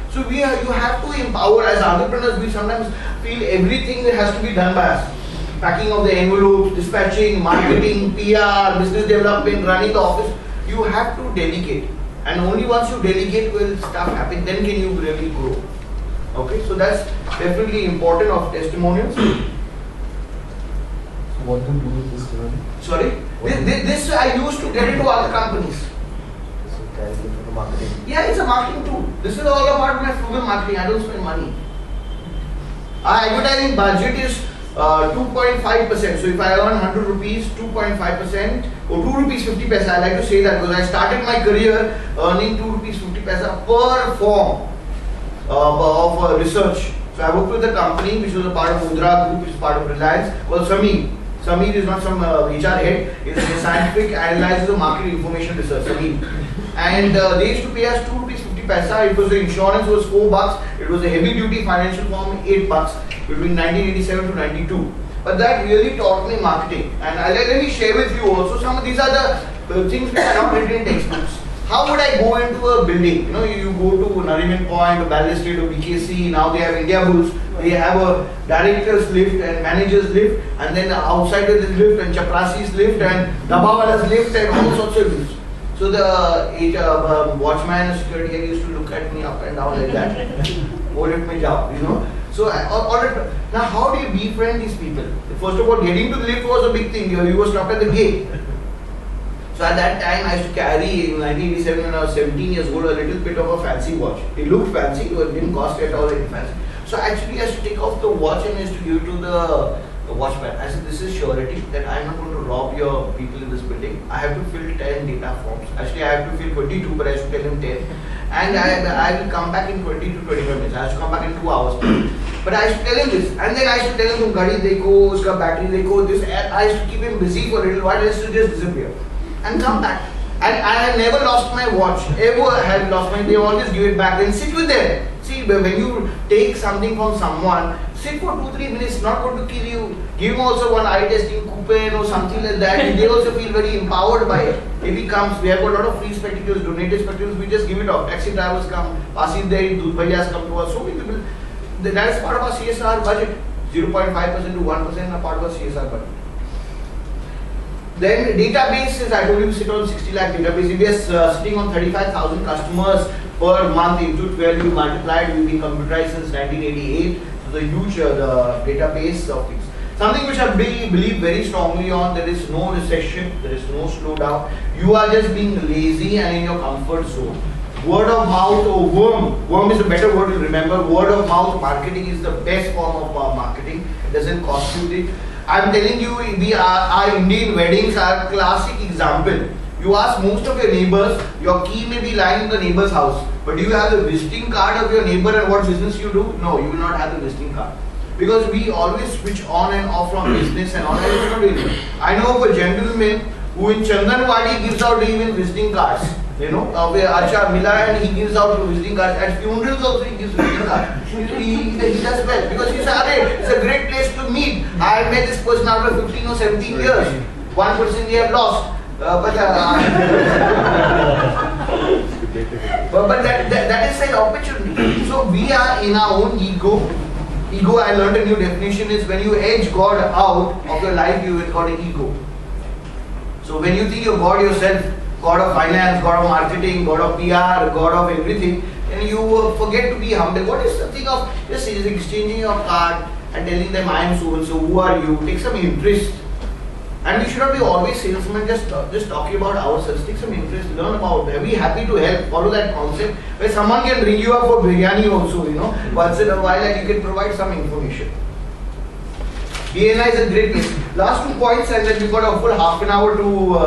So you have to empower. As entrepreneurs, we sometimes feel everything has to be done by us. Packing of the envelopes, dispatching, marketing, PR, business development, running the office. You have to delegate. And only once you delegate will stuff happen, then can you really grow. Okay, so that's definitely important of testimonials. What to do with this journey? Sorry? This I used to get into other companies. So carry it for the marketing. Yeah, it's a marketing tool. This is all about my frugal marketing. I don't spend money. Our advertising budget is 2.5%. So if I earn 100 rupees, 2.5% or 2 rupees 50 paisa. I like to say that because I started my career earning 2 rupees 50 paisa per form of research. So I worked with a company which was a part of Mudra Group, which is part of Reliance, called Sameer. Sameer is not some HR head, it's a scientific analysis of market information research, Sameer. And they used to pay us 2 rupees 50 paisa. It was the insurance was $4. It was a heavy duty financial firm, $8 between 1987 to 92. But that really taught me marketing. And let me share with you also some of these are the things which are not written in textbooks. How would I go into a building? You know, you go to Nariman Point or Ballast Street or BKC, now they have India Bulls, they have a director's lift and manager's lift, and then outside of the lift and Chaprasi's lift and Dabawala's lift and all sorts of lifts. So the watchman and security used to look at me up and down like that. Wo lift mein jao, you know. So now how do you befriend these people? First of all, getting to the lift was a big thing. You were stopped at the gate. So at that time, I used to carry, in 1987 when I was 17 years old, a little bit of a fancy watch. It looked fancy, but it didn't cost at all any fancy. So actually I used to take off the watch and I used to give it to the watchman. I said, this is surety that I am not going to rob your people in this building. I have to fill 10 data forms. Actually I have to fill 22, but I used to tell him 10. And I will come back in 20 to 25 minutes. I used to come back in 2 hours. But I used to tell him this. And then I used to tell him, gadi dekho, uska battery dekho, this. And I used to keep him busy for a little while. I used to just disappear and come back. And I have never lost my watch, ever had lost my, they always give it back and sit with them. See, when you take something from someone, sit for 2-3 minutes, not going to kill you. Give him also one eye testing coupon or something like that. They also feel very empowered by it. If he comes, we have got a lot of free spectacles, donated spectacles, we just give it off. Taxi drivers come, Pasis there, Doodh Bhaiyas come to us, so many people. That is part of our CSR budget. 0.5% to 1% are part of our CSR budget. Then database is, I told you, we sit on 60 lakh database. If we are sitting on 35,000 customers per month into 12, you multiplied, we've been computerized since 1988. So the huge the database of things. Something which I believe very strongly on, there is no recession, there is no slowdown. You are just being lazy and in your comfort zone. Word of mouth or worm is a better word to remember. Word of mouth marketing is the best form of marketing. It doesn't cost you the. I'm telling you, our Indian weddings are a classic example. You ask most of your neighbors, your key may be lying in the neighbor's house, but do you have the visiting card of your neighbor and what business you do? No, you will not have the visiting card. Because we always switch on and off from business and all that. I know of a gentleman who in Chandanwadi gives out even visiting cards. You know, where Acha Mila and he gives out visiting cards. At funerals also he gives visiting cards. He does well because he says, it's a great place to meet. I met this person after 15 or 17 years. One person we have lost. But that is an opportunity. So we are in our own ego. Ego, I learned a new definition, is when you edge God out of your life, you will call it ego. So when you think you're God yourself, God of finance, God of marketing, God of PR, God of everything, and you forget to be humble. What is the thing of just exchanging your card and telling them I am so and so, who are you? Take some interest. And we should not be always salesmen just talking about ourselves. Take some interest, learn about it. Be happy to help, follow that concept where someone can bring you up for biryani also, you know, once in a while, and you can provide some information. BNI is a great place. Last 2 points and then we've got a full half an hour to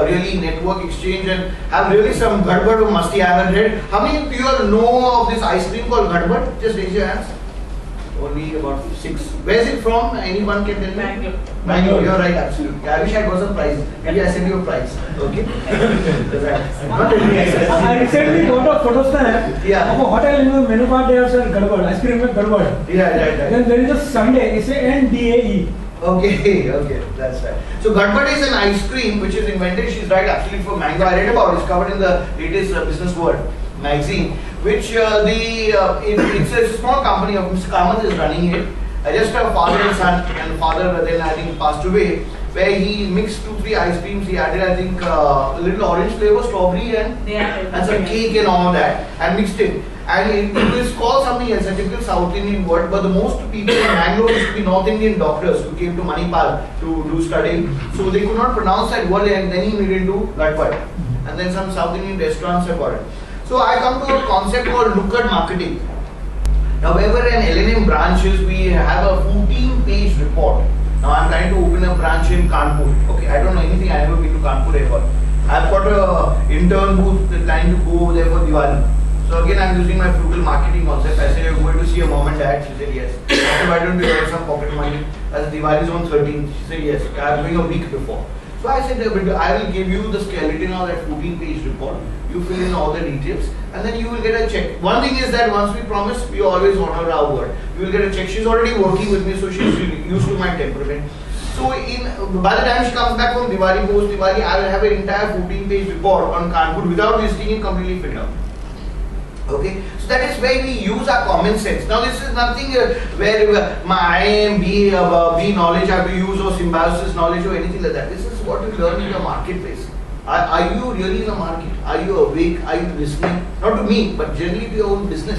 really network, exchange and have really some gadbad or masti I haven't read. How many of you all know of this ice cream called gadbad? Just raise your hands. Only about 6. Where is it from? Anyone can tell me? Bangalore. Bangalore, you're right, absolutely. I wish I got some prize. Maybe I send you a prize. Okay? Not really. I recently got a photos Yeah. of a hotel in the menu card. They have said gadbad, ice cream with gadbad. Yeah, right. Then there is a Sunday. It's a NDAE. Okay, that's right. So Gadbad is an ice cream which is invented, she's right, absolutely, for mango. I read about it, it's covered in the latest Business World magazine, which it's a small company of Mr. Kamath is running it. Just a father and son, and the father then I think passed away, where he mixed 2-3 ice creams. He added I think a little orange flavor, strawberry and some cake and all that, and mixed it. And it was called something else, a typical South Indian word, but the most people in Bangalore used to be North Indian doctors who came to Manipal to do studying. So they could not pronounce that word, and then he made it into Gadbad. And then some South Indian restaurants have got it. So I come to a concept called Looker marketing. Now wherever an L&M branch is, we have a 14-page report. Now I'm trying to open a branch in Kanpur. Okay, I don't know anything, I never been to Kanpur ever. I've got a intern who's trying to go there for Diwali. So again, I'm using my frugal marketing concept. I say, you're going to see your mom and dad. She said, yes. I said, why don't you earn some pocket money? As Diwali is on 13th. She said, yes. I'm doing a week before. So I said, I will give you the skeleton of that 14-page report. You fill in all the details and then you will get a check. One thing is that once we promise, we always honor our word. You will get a check. She's already working with me, so she's used to my temperament. So by the time she comes back from Diwali, post Diwali, I will have an entire 14-page report on Kanpur without visiting it, completely filled out. Okay, so that is where we use our common sense. Now this is nothing where my IIM, B knowledge I have to use or symbiosis knowledge or anything like that. This is what you learn in the marketplace. Are you really in the market? Are you awake? Are you listening? Not to me, but generally to your own business.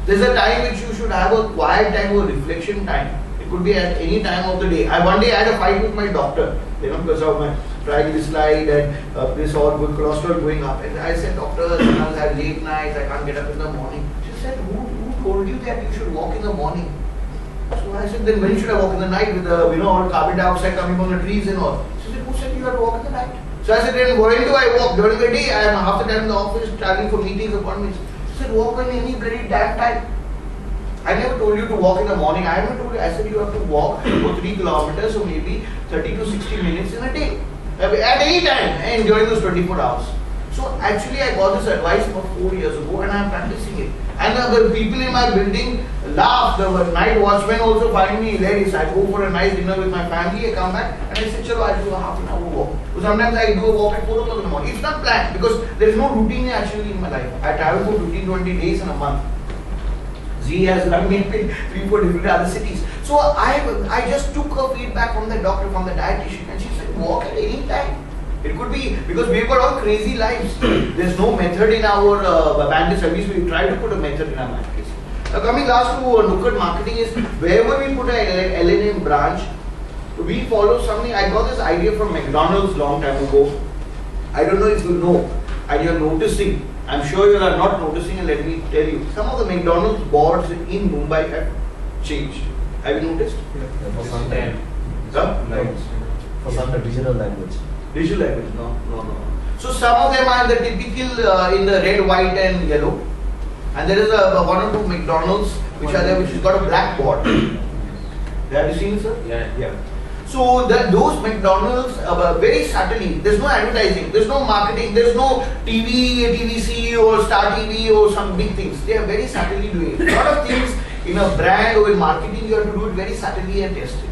There's a time which you should have a quiet time or reflection time. It could be at any time of the day. One day I had a fight with my doctor, you know, because of my triglyceride and this all good cholesterol going up. And I said, doctor, sometimes I have late nights, I can't get up in the morning. She said, who told you that you should walk in the morning? So I said, then when should I walk in the night with the, all carbon dioxide coming from the trees and all? She said, who said you have to walk in the night? So I said, then when do I walk? During the day, I am half the time in the office, traveling for meetings, appointments. She said, walk in any bloody damn time. I never told you to walk in the morning. I never told you. I said you have to walk for 3 kilometers or maybe 30 to 60 minutes in a day. At any time and during those 24 hours. So actually I got this advice about 4 years ago and I am practicing it. And the people in my building laugh. The night watchmen also find me hilarious. I go for a nice dinner with my family, I come back and I say, chalo, I'll do a half an hour walk. So sometimes I do a walk at 4 o'clock in the morning. It's not planned because there is no routine actually in my life. I travel for 15-20 days in a month. Z has run me in 3-4 different other cities. So I just took her feedback from the doctor, from the dietitian, and she said, walk at any time. It could be because we've got all crazy lives. There's no method in our bandit service. We try to put a method in our matrix. Now coming last to Nukkad marketing is wherever we put a LNM branch, we follow something. I got this idea from McDonald's long time ago. I don't know if you know and you're noticing. I'm sure you are not noticing, and let me tell you, some of the McDonald's boards in Mumbai have changed. Have you noticed? For some time. Huh? For some regional language. Digital language? No. So some of them are the typical in the red, white, and yellow. And there is a one or two McDonald's which are there, which has got a black board. Have you seen it, sir? Yeah. So those McDonald's very subtly, there's no advertising, there's no marketing, there's no TVC or Star TV or some big things. They are very subtly doing it. A lot of things in a brand or in marketing, you have to do it very subtly and test it.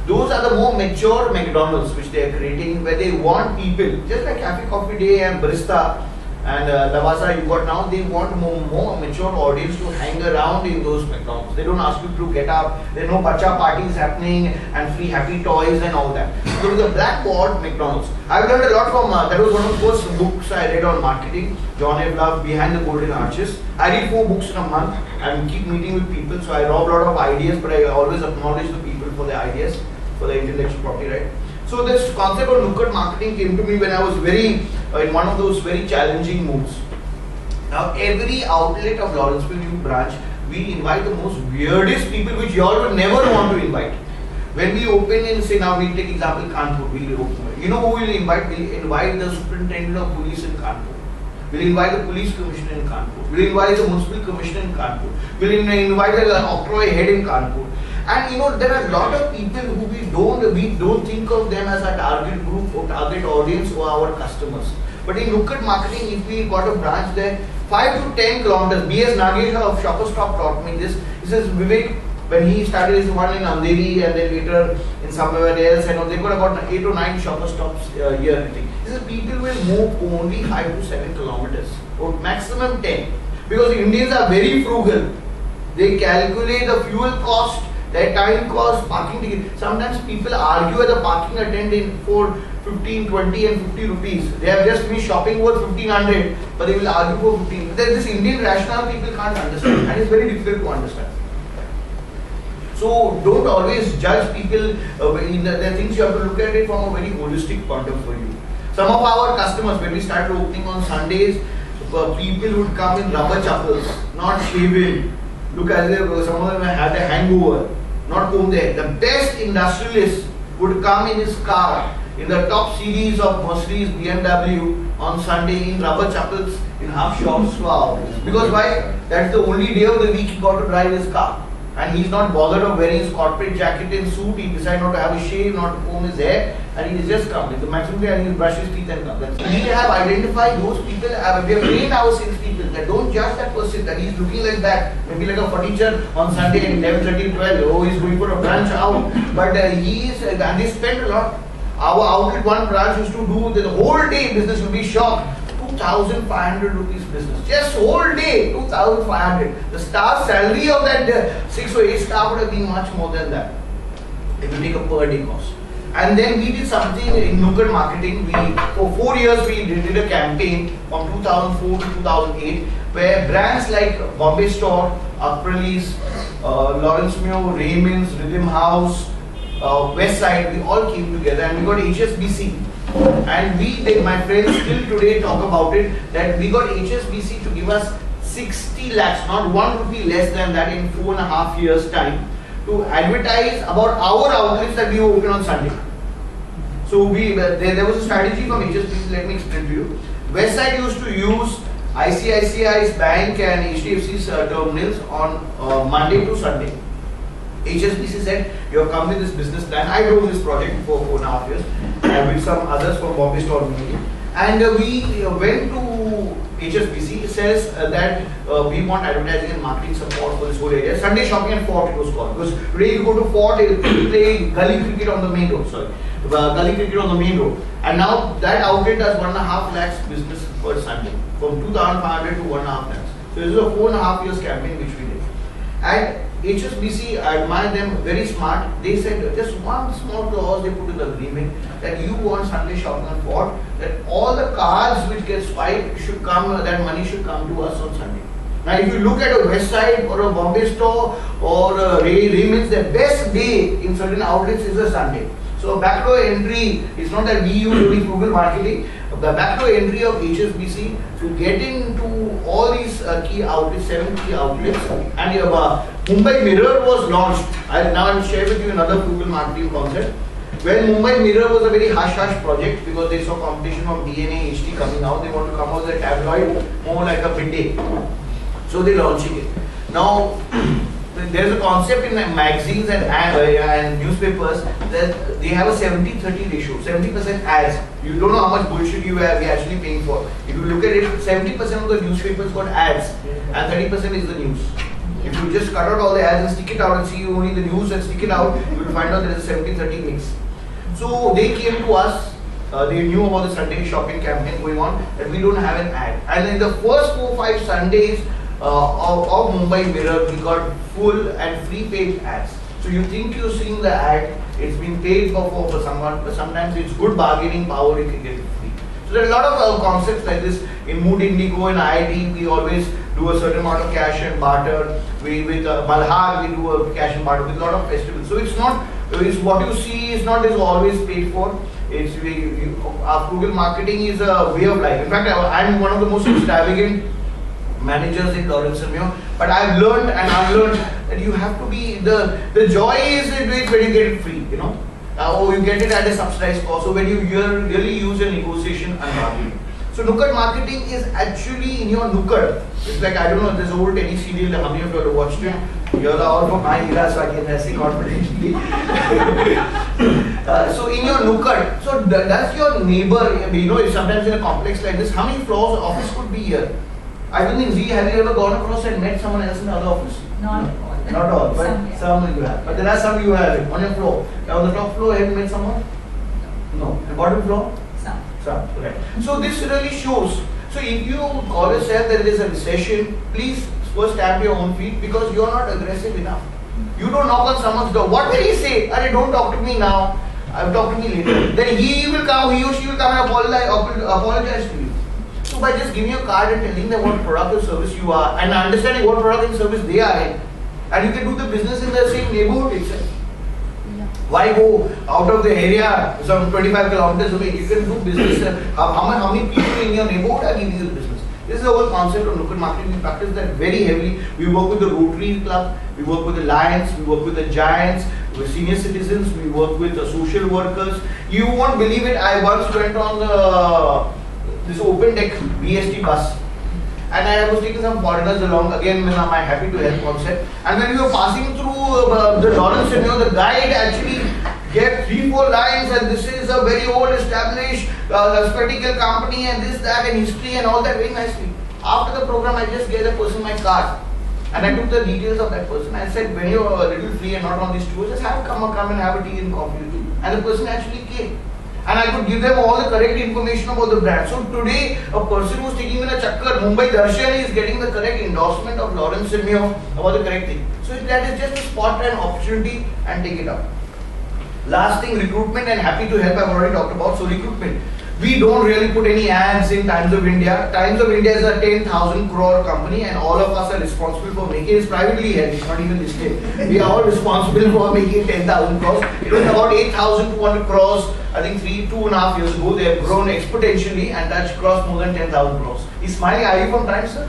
Those are the more mature McDonald's which they are creating, where they want people, just like Cafe Coffee Day and Barista and Lavazza you got now, they want more mature audience to hang around in those McDonald's. They don't ask you to get up, there are no bacha parties happening and free happy toys and all that. So with the blackboard McDonald's, I've learned a lot from, that was one of the first books I read on marketing, John F. Love, Behind the Golden Arches. I read 4 books in a month and keep meeting with people, so I rob a lot of ideas, but I always acknowledge the people for their ideas, for the intellectual property, right? So this concept of Nukkad marketing came to me when I was in one of those very challenging moods. Now every outlet of Lawrenceville New branch, we invite the most weirdest people which you all would never want to invite. When we open in, say now we'll take example Kanpur, you know who we'll invite? We'll invite the superintendent of police in Kanpur. We'll invite the police commissioner in Kanpur. We'll invite the municipal commissioner in Kanpur. We'll invite the octroi head in Kanpur. And you know, there are a lot of people who we don't think of them as a target group or target audience or our customers. But in Nukkad marketing, if we got a branch there, 5 to 10 kilometers, B.S. Nagesha of Shopper Stop taught me this. He says, Vivek, when he started his one in Andheri and then later in somewhere else, and they've got about 8 or 9 shopper stops here. I think. He says, people will move only 5 to 7 kilometers or maximum 10 because the Indians are very frugal. They calculate the fuel cost, their time cost, parking ticket. Sometimes people argue at the parking attendant for 15, 20 and 50 rupees. They have just finished shopping worth 1500, but they will argue for 15. This Indian rationale people can't understand and it's very difficult to understand. So don't always judge people in the things. You have to look at it from a very holistic point of view. Some of our customers, when we started opening on Sundays, people would come in rubber chappals, not shaven. Look as if some of them had a hangover, not combed their hair. The best industrialist would come in his car in the top series of Mercedes, BMW on Sunday in rubber chappals in half shorts. Wow. Because why? That's the only day of the week he got to drive his car. And he's not bothered of wearing his corporate jacket and suit. He decided not to have a shave, not to comb his hair, and he just come. The maximum day, and he'll brush his teeth and come. We have identified those people. We have trained our salespeople that don't judge that person that he's looking like that, maybe like a furniture on Sunday at 11:30, 12. Oh, he's going for a branch out, but he is, and they spend a lot. Our outlet one branch used to do the whole day business. Will be shocked. 2,500 rupees business. Just whole day, 2,500. The staff salary of that 6 or 8 staff would have been much more than that. If you take a per day cost. And then we did something in Nukkad marketing. For 4 years we did a campaign from 2004 to 2008 where brands like Bombay Store, Apralis, Lawrence Mio, Raymond's, Rhythm House, West Side, we all came together and we got HSBC. And my friends still today talk about it, that we got HSBC to give us 60 lakhs, not 1 rupee less than that in 4.5 years time to advertise about our outlets that we open on Sunday. So there was a strategy from HSBC, let me explain to you. Westside used to use ICICI's bank and HDFC's terminals on Monday to Sunday. HSBC said, you have come with this business plan. I drove this project for 4.5 years with some others from Bombay Store Media. And we went to HSBC. It says that we want advertising and marketing support for this whole area. Sunday shopping at Fort it was called. Because today you go to Fort, you play gully cricket on the main road. Gully cricket on the main road. And now that outlet does 1.5 lakhs business per Sunday. From 2,500 to 1.5 lakhs. So this is a 4.5 years campaign which we did. And HSBC, I admire them, very smart. They said just one small clause they put in the agreement that you want Sunday shopping on Ford, that all the cards which get swiped should come, that money should come to us on Sunday. Now, if you look at a West Side or a Bombay store or a Raymond's, the best day in certain outlets is a Sunday. So, backdoor entry is not that we use only Google marketing. The backdoor entry of HSBC to get into all these key outlets, 7 key outlets, and Mumbai Mirror was launched. I'll share with you another Google marketing concept. When Mumbai Mirror was a very hush-hush project because they saw competition from DNA, HT coming out, they want to come out with a tabloid more like a midday. So they're launching it. Now, there is a concept in magazines and newspapers that they have a 70-30 ratio, 70% ads. You don't know how much bullshit you are actually paying for. If you look at it, 70% of the newspapers got ads and 30% is the news. If you just cut out all the ads and stick it out and see only the news and stick it out, you will find out there is a 70-30 mix. So they came to us, they knew about the Sunday shopping campaign going on, that we don't have an ad. And in the first 4-5 Sundays, of Mumbai Mirror, we got full and free paid ads. So you think you're seeing the ad, it's been paid for someone, but sometimes it's good bargaining power, you can get it free. So there are a lot of concepts like this. In Mood Indigo and IIT, we always do a certain amount of cash and barter. With Malhar, we do a cash and barter with a lot of festivals. So it's not, it's what you see is not is always paid for. It's our Google marketing is a way of life. In fact, I'm one of the most extravagant managers in Lawrence & Mio, but I've learned and unlearned that you have to be, the joy is when you get it free, you know, or you get it at a subsidized cost, so when you really use a negotiation and bargaining. So Nukkad marketing is actually in your Nukkad. It's like, I don't know, this old Teddy serial, how many of you have watched it? You're all from my era, so I can say confidentially. So in your Nukkad, so does your neighbor, you know, sometimes in a complex like this, how many floors office could be here? I don't think, have you ever gone across and met someone else in the other office? Not all. Not all, but some you have. But there are some you have on your floor. Now on the top floor, have you met someone? No. The bottom floor? Some. Some. Right. So this really shows. So if you call yourself that there is a recession, please first stamp your own feet because you are not aggressive enough. You don't knock on someone's door. What will he say? Arey, don't talk to me now. Talk to me later. Then he will come, he or she will come and apologize to you. So by just giving you a card and telling them what product or service you are and understanding what product and service they are in, and you can do the business in the same neighborhood itself. Yeah. Why go out of the area some 25 kilometers away? You can do business. How many people in your neighborhood are giving you business? This is the whole concept of Nukkad marketing. We practice that very heavily. We work with the Rotary Club, we work with the Lions, we work with the Giants, with senior citizens, we work with the social workers. You won't believe it, I once went on this open deck BST bus and I was taking some foreigners along, again with my happy to help concept, and when we were passing through the Lawrence & Mio, the guide actually gave 3-4 lines and this is a very old established spectacle company and this, that and history and all that very nicely. After the program I just gave the person my card and I took the details of that person. I said when you're a little free and not on these tours, just come and have a tea and coffee with you. And the person actually came. And I could give them all the correct information about the brand. So today, a person who's taking in a chakkar, Mumbai Darshan is getting the correct endorsement of Lawrence & Mio about the correct thing. So that is just a spot and opportunity and take it up. Last thing, recruitment, and happy to help, I've already talked about. So recruitment. We don't really put any ads in Times of India. Times of India is a 10,000 crore company and all of us are responsible for making it. It's privately held, it's not even listed. We are all responsible for making 10,000 crores. It was about 8,200 crores, I think 2.5 years ago. They have grown exponentially and touched crossed more than 10,000 crores. He's smiling, are you from Times, sir?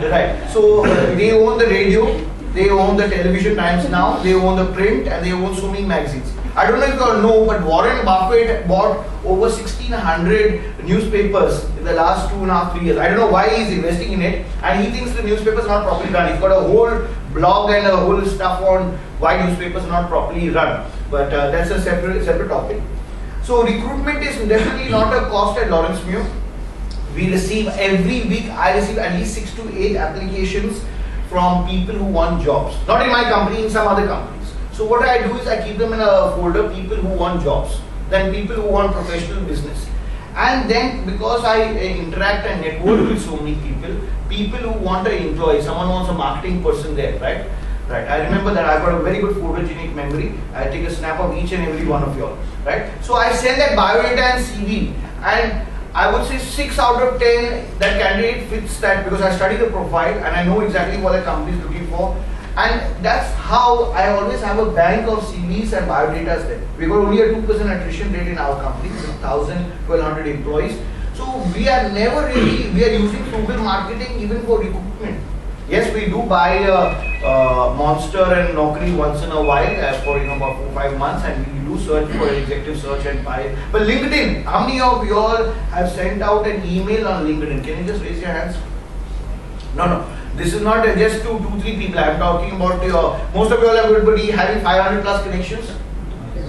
Right. So they own the radio, they own the television Times Now, they own the print and they own so many magazines. I don't know if you all know, but Warren Buffett bought over 1,600 newspapers in the last 2.5-3 years. I don't know why he's investing in it, and he thinks the newspapers are not properly run. He's got a whole blog and a whole stuff on why newspapers are not properly run. But that's a separate topic. So recruitment is definitely not a cost at Lawrence Mio. We receive every week. I receive at least 6 to 8 applications from people who want jobs. Not in my company, in some other companies. So what I do is I keep them in a folder, people who want jobs, then people who want professional business. And then because I interact and network with so many people who want to employ, someone wants a marketing person there, right? Right. I remember that I've got a very good photogenic memory. I take a snap of each and every one of you all, right? So I send that biodata and CV, and I would say 6 out of 10 that candidate fits that, because I study the profile and I know exactly what the company is looking for. And that's how I always have a bank of CVs and biodatas there. We got only a 2% attrition rate in our company with 1,200 employees. So we are never really, we are using Google marketing even for recruitment. Yes, we do buy Monster and Naukri once in a while for about 4-5 months, and we do search for executive search and buy it. But LinkedIn, how many of you all have sent out an email on LinkedIn? Can you just raise your hands? No. This is not just 2-3 people. I am talking about most of you all have everybody having 500 plus connections.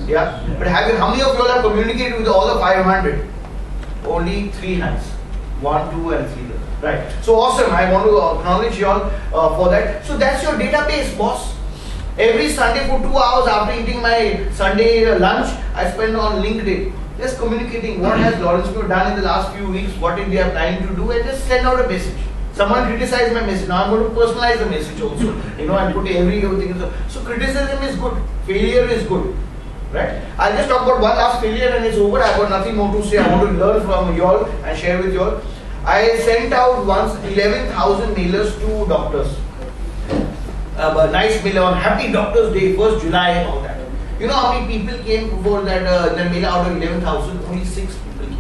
Yeah. But how many of you all have communicated with all the 500? Only 3 hands. 1, 2, and 3. Right. So awesome. I want to acknowledge you all for that. So that's your database, boss. Every Sunday for 2 hours after eating my Sunday lunch, I spend on LinkedIn. Just communicating what has Lawrence done in the last few weeks, what did we are planning to do, and just send out a message. Someone criticized my message. Now I'm going to personalize the message also. And put everything. So criticism is good. Failure is good. Right? I'll just talk about one last failure and it's over. I've got nothing more to say. I want to learn from you all and share with you all. I sent out once 11,000 mailers to doctors. A nice mailer on Happy Doctors Day, 1st July and all that. You know how many people came for that mailer out of 11,000? Only 6 people.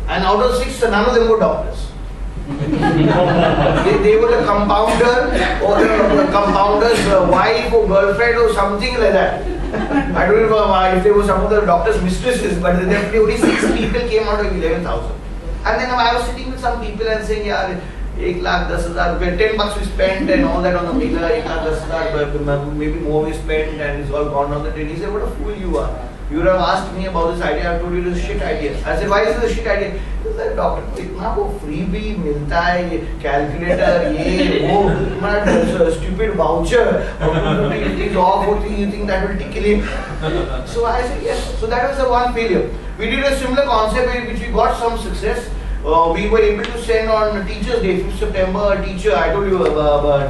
And out of 6, none of them were doctors. they were the compounder or the compounder's wife or girlfriend or something like that. I don't know if they were some of the doctor's mistresses, but definitely only 6 people came out of 11,000. And then I was sitting with some people and saying, yeah, 1,10,000, 10 bucks we spent and all that on the mailer, 1,10,000, maybe more we spent and it's all gone down the drain. He said, what a fool you are. You would have asked me about this idea, I told you it's a shit idea. I said, why is it a shit idea? He said, doctor, itna wo freebie milta hai, calculator, ye, wo, stupid voucher, it is off, you think that will tickle him? So I said, yes. So that was the one failure. We did a similar concept which we got some success. We were able to send on Teachers Day, 5th September, a teacher, I told you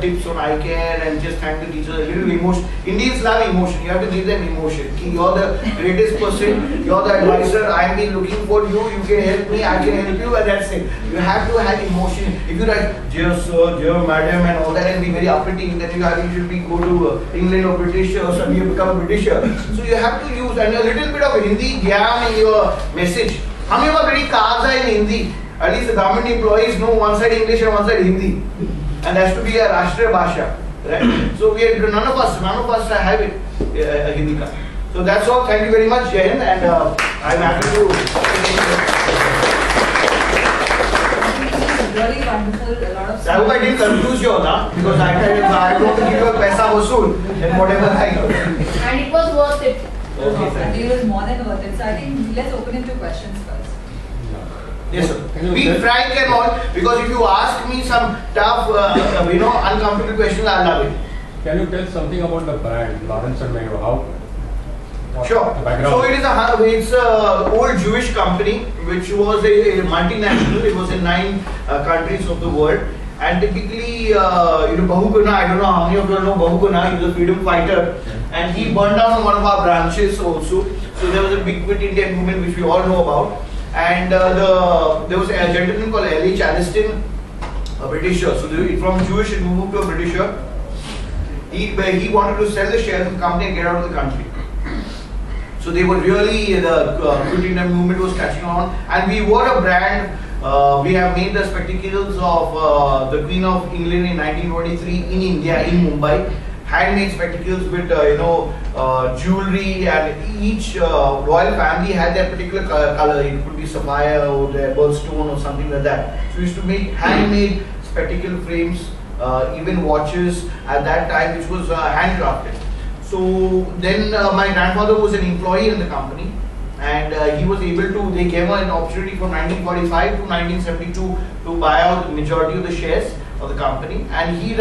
tips on eye care and just thank the teacher, a little emotion. Indians love emotion, you have to give them emotion. You're the greatest person, you're the advisor, I've been looking for you, you can help me, I can help you, and that's it. You have to have emotion. If you write, dear sir, dear madam and all that and be very uppity, then you should go to England or British or something, you become a Britisher. So you have to use and a little bit of Hindi gyan in your message. How many of us very cards are in Hindi? At least the government employees know one side English and one side Hindi, and has to be a Rashtriya Bhasha, right? So none of us have it Hindi card. So that's all. Thank you very much, Jai Hind, and I'm happy to. Really wonderful. A lot of. I hope I didn't confuse you all, because I don't want to give you a paisa vasool and whatever I do. And it was worth it. Okay, It was more than worth it. So I think let's open it to questions first. Yes, sir. Be frank and all, because if you ask me some tough, uncomfortable questions, I love it. Can you tell something about the brand, Lawrence and Mayo? How? Sure. So it's a old Jewish company which was a multinational. It was in 9 countries of the world. And typically, Bahu Guna, I don't know how many of you know Bahu Guna, he was a freedom fighter. And he burned down one of our branches also. So there was a big Quit India movement which we all know about. And there was a gentleman called L.H. Aniston, a Britisher. So from Jewish he moved to a Britisher. He wanted to sell the shares of the company and get out of the country. So they were really, the Quit India movement was catching on. And we were a brand, we have made the spectacles of the Queen of England in 1923 in India, in Mumbai. Handmade spectacles with jewelry, and each royal family had their particular color. It could be sapphire or their birthstone or something like that. So we used to make handmade spectacle frames, even watches at that time, which was handcrafted. So then my grandfather was an employee in the company, and he was able to, they gave him an opportunity from 1945 to 1972 to buy out the majority of the shares of the company, and he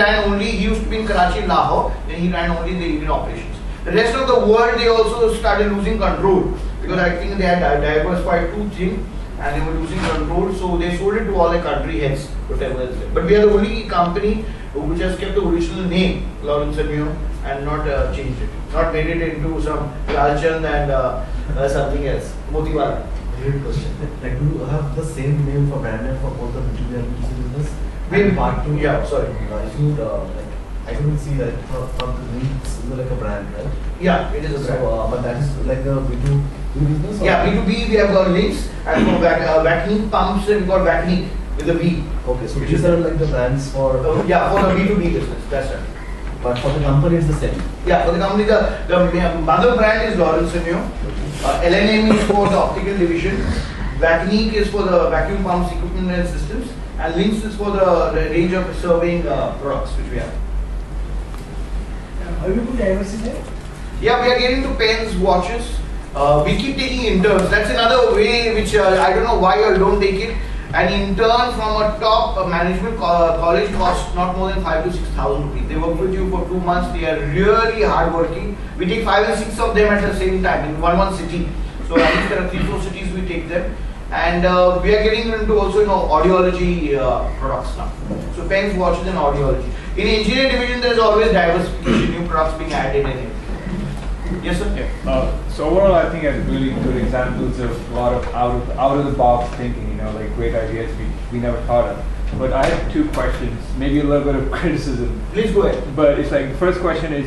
used to be in Karachi and Lahore, then he ran only the Indian operations. The rest of the world, they also started losing control, because I think they had diversified too thin, and they were losing control, so they sold it to all the country heads, whatever is there. But we are the only company which has kept the original name, Lawrence and Mio, and not changed it, not made it into some Lalchand and something else, Motiwala. Weird question. Like, do you have the same name for brand name for both the B2B and B2C business? We- And part two. yeah, sorry. If you like, I couldn't see that from the links, it's like a brand, right? Yeah, it is a brand. So, but that is like a B2B business. Or? Yeah, B2B we have got links, and for vacuum pumps we've got Vacnic with a V. Okay, so these are like the brands for. Yeah, for the B2B business, that's right. But for the company, it's the same. Yeah, for the company, the mother brand is Lawrence and Mio. LNM is for the optical division. Vacnic is for the vacuum pumps, equipment and systems. And Links is for the range of serving products which we have. Are you going to diversify? Yeah, we are getting to pens, watches. We keep taking interns. That's another way which I don't know why you all don't take it. An intern from a top management college costs not more than 5,000 to 6,000 rupees. They work with you for 2 months. They are really hardworking. We take 5 and 6 of them at the same time in one city. So at least there are 3-4 cities we take them. And we are getting into also audiology products now. So pens, watches and audiology. In engineering division there is always diversification, new products being added in it. Yes sir? Yeah. So overall, I think it's really good examples of a lot of out of the box thinking. Like great ideas we never thought of. But I have 2 questions, maybe a little bit of criticism. Please go ahead. But it's like the first question is